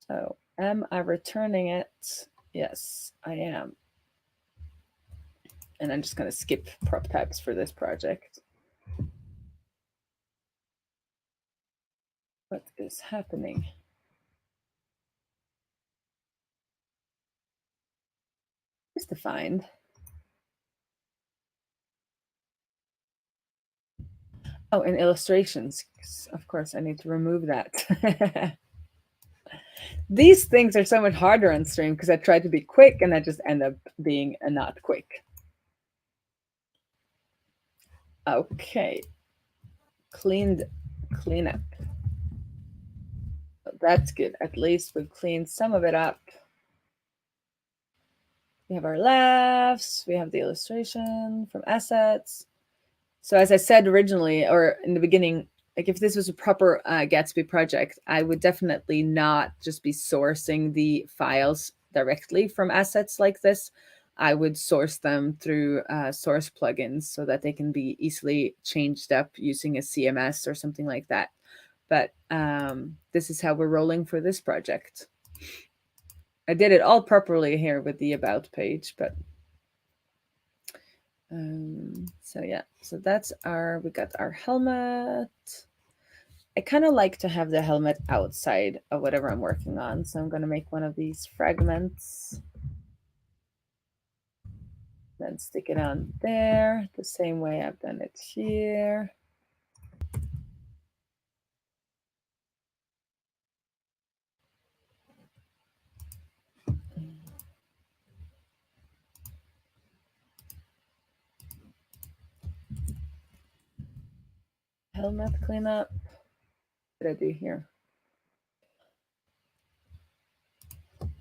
So, am I returning it? Yes, I am. And I'm just going to skip prop types for this project. What is happening? It's defined. Oh, and illustrations. Of course, I need to remove that. These things are so much harder on stream because I try to be quick and I just end up being not quick. Okay. Clean up. That's good. At least we've cleaned some of it up. We have our laughs. We have the illustration from assets. So as I said originally, or in the beginning, like if this was a proper Gatsby project, I would definitely not just be sourcing the files directly from assets like this. I would source them through source plugins so that they can be easily changed up using a CMS or something like that. But this is how we're rolling for this project. I did it all properly here with the about page, but so yeah, so that's we got our helmet. I kind of like to have the helmet outside of whatever I'm working on. So I'm going to make one of these fragments. Then stick it on there the same way I've done it here. Helmet cleanup. What did I do here?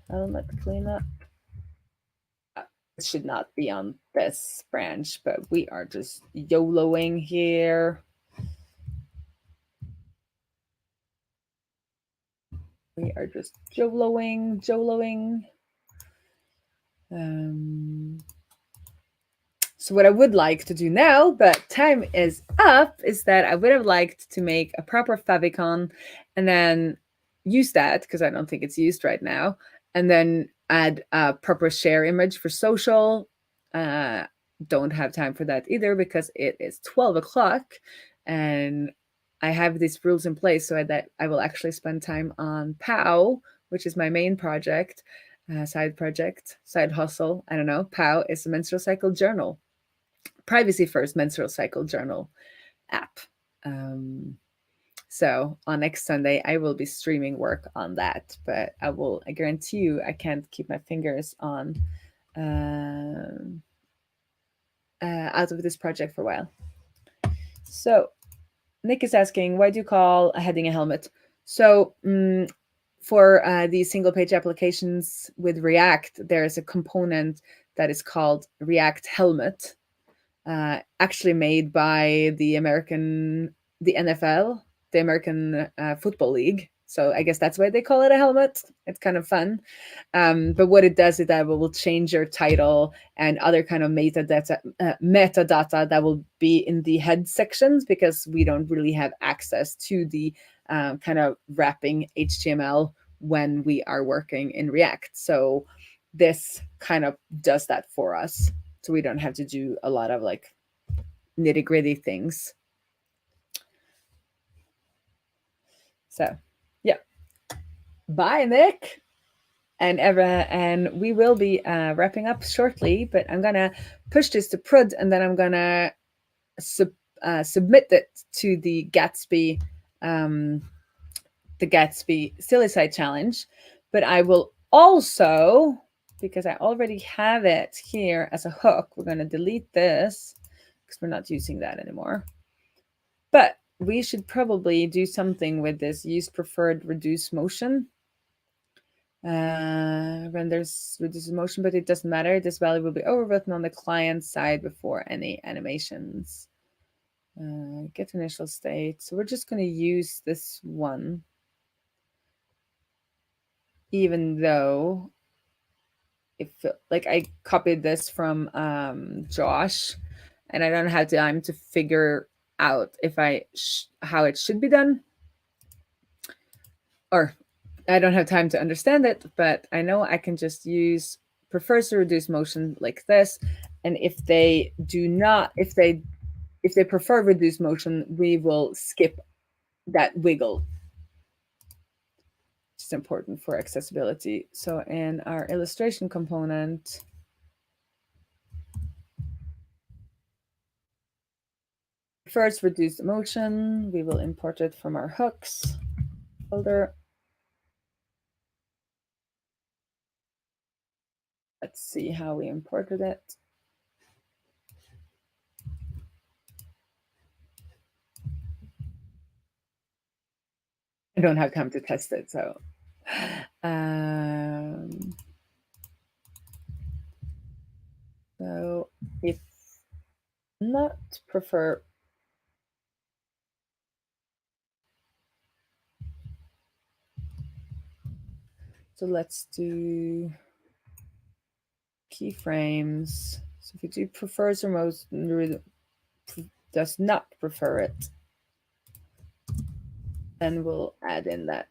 Helmet cleanup. It should not be on this branch, but we are just YOLOing here. We are just JOLOing. So what I would like to do now, but time is up, is that I would have liked to make a proper favicon and then use that, because I don't think it's used right now, and then add a proper share image for social. Don't have time for that either because it is 12 o'clock and I have these rules in place so that I will actually spend time on POW, which is my main project, side hustle. I don't know. POW is a menstrual cycle journal. Privacy first menstrual cycle journal app. So on next Sunday, I will be streaming work on that, but I guarantee you, I can't keep my fingers on out of this project for a while. So Nick is asking, why do you call a heading a helmet? So for these single page applications with React, there is a component that is called React Helmet, actually made by the NFL, the American Football League. So I guess that's why they call it a helmet. It's kind of fun. But what it does is that it will change your title and other kind of metadata that will be in the head sections, because we don't really have access to the kind of wrapping HTML when we are working in React. So this kind of does that for us. So we don't have to do a lot of like nitty-gritty things. So yeah. Bye, Nick. And we will be wrapping up shortly, but I'm gonna push this to prod, and then I'm gonna submit it to the Gatsby Silly Side Challenge. But I will also, because I already have it here as a hook, we're gonna delete this because we're not using that anymore. But we should probably do something with this use preferred reduce motion. Renders reduces motion, but it doesn't matter. This value will be overwritten on the client side before any animations. Get initial state. So we're just going to use this one, even though if like I copied this from Josh, and I don't have time to figure out if how it should be done, or I don't have time to understand it, but I know I can just use prefers to reduce motion like this. And if they prefer reduce motion, we will skip that wiggle. It's important for accessibility. So in our illustration component, prefers reduce motion, we will import it from our hooks folder. Let's see how we imported it. I don't have time to test it, so so if not prefer, so let's do keyframes. So if you do prefers or most does not prefer it, then we'll add in that.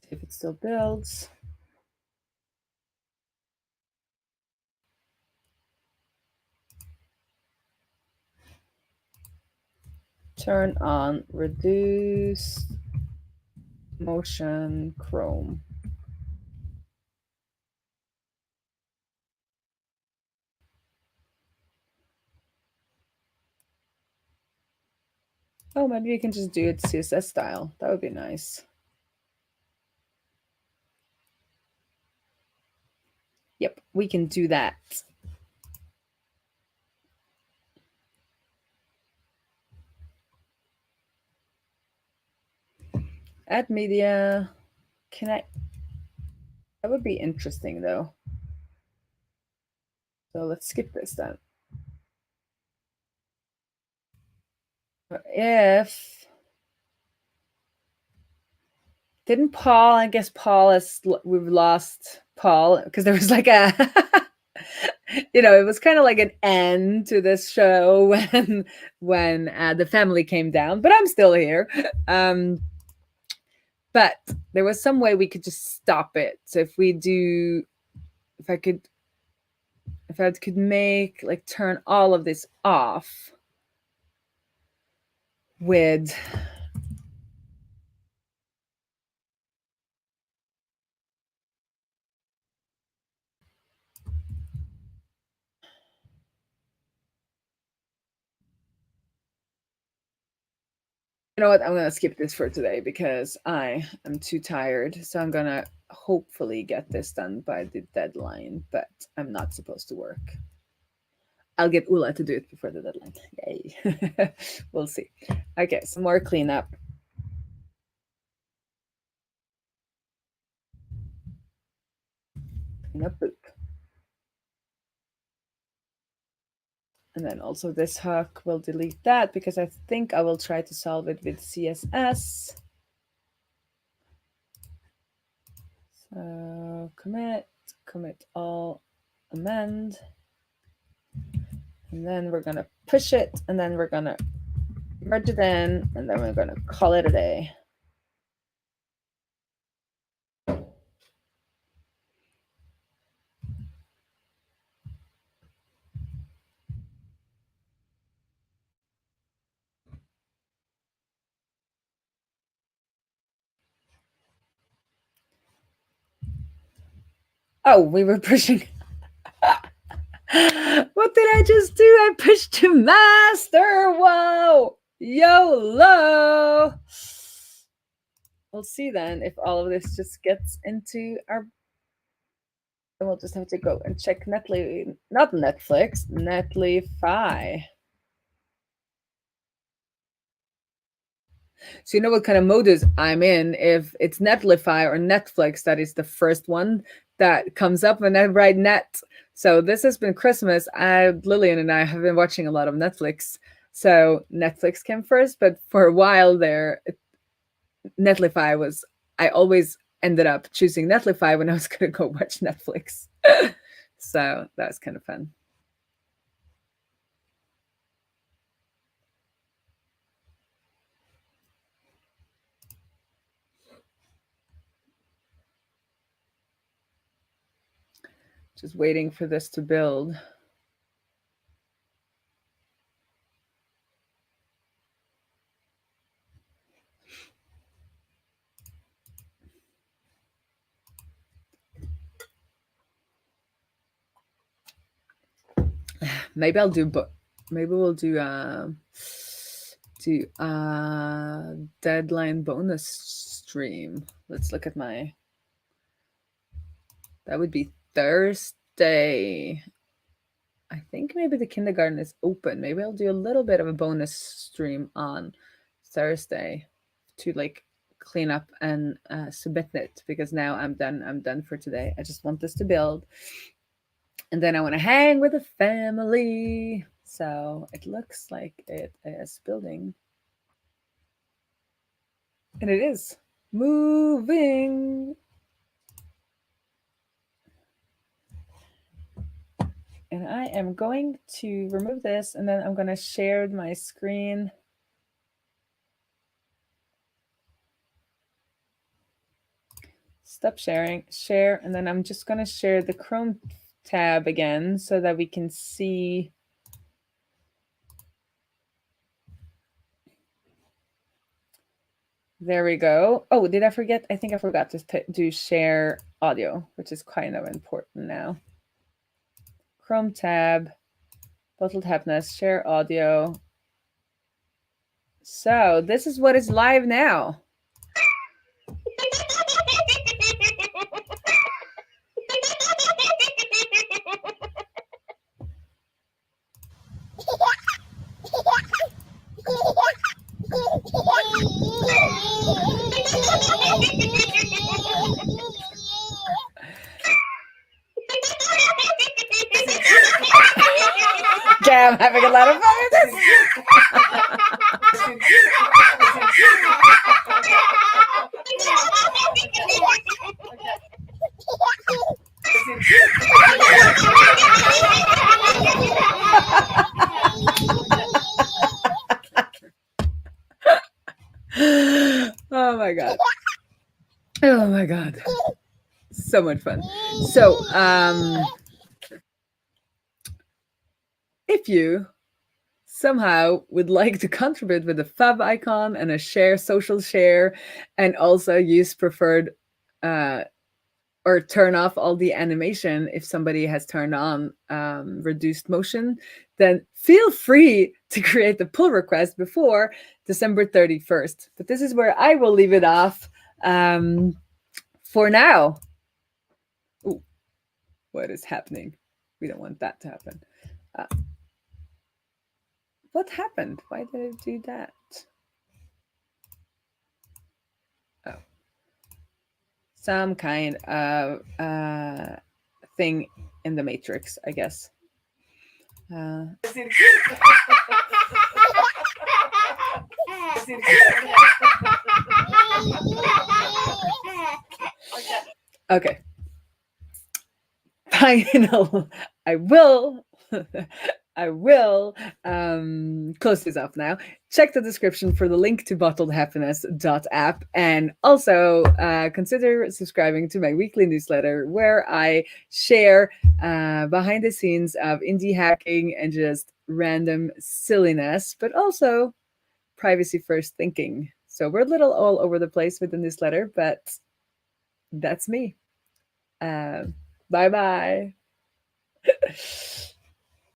If it still builds. Turn on reduce motion Chrome. Oh, maybe you can just do it CSS style. That would be nice. Yep, we can do that. Add media. That would be interesting though. So let's skip this then. If didn't Paul, I guess we've lost Paul because there was like a it was kind of like an end to this show when the family came down, but I'm still here. But there was some way we could just stop it. So if I could make like turn all of this off with you know what, I'm gonna skip this for today because I am too tired. So I'm gonna hopefully get this done by the deadline, but I'm not supposed to work. I'll get Ulla to do it before the deadline. Yay. We'll see. Okay, some more cleanup. Cleanup boop. And then also this hook, we'll delete that because I think I will try to solve it with CSS. So commit all, amend. And then we're going to push it, and then we're going to merge it in, and then we're going to call it a day. Oh, we were pushing. What did I just do? I pushed to master. Whoa. YOLO. We'll see then if all of this just gets into our. And we'll just have to go and check Netlify, not Netflix, Netlify. So you know what kind of modus I'm in. If it's Netlify or Netflix, that is the first one that comes up when I write net. So this has been Christmas. Lillian and I have been watching a lot of Netflix. So Netflix came first, but for a while there, Netlify was, I always ended up choosing Netlify when I was going to go watch Netflix. So that was kind of fun. Just waiting for this to build. Maybe I'll do, but maybe we'll do deadline bonus stream. Let's look at my. That would be Thursday. I think maybe the kindergarten is open. Maybe I'll do a little bit of a bonus stream on Thursday to like clean up and submit it, because now I'm done for today. I just want this to build. And then I want to hang with the family. So it looks like it is building. And it is moving. And I am going to remove this, and then I'm going to share my screen. Stop sharing, share, and then I'm just going to share the Chrome tab again so that we can see. There we go. Oh, did I forget? I think I forgot to do share audio, which is kind of important now. Chrome tab, bottled happiness, share audio. So this is what is live now. Yeah, I'm having a lot of fun with this. Oh my god. Oh my god. So much fun. So, if you somehow would like to contribute with a fav icon and a share, social share, and also use preferred or turn off all the animation if somebody has turned on reduced motion, then feel free to create the pull request before December 31st. But this is where I will leave it off for now. Ooh, what is happening? We don't want that to happen. What happened? Why did it do that? Oh. Some kind of thing in the matrix, I guess. Okay. Final. I will close this up now. Check the description for the link to bottledhappiness.app, and also consider subscribing to my weekly newsletter where I share behind the scenes of indie hacking and just random silliness, but also privacy first thinking. So we're a little all over the place with the newsletter, but that's me. Bye-bye.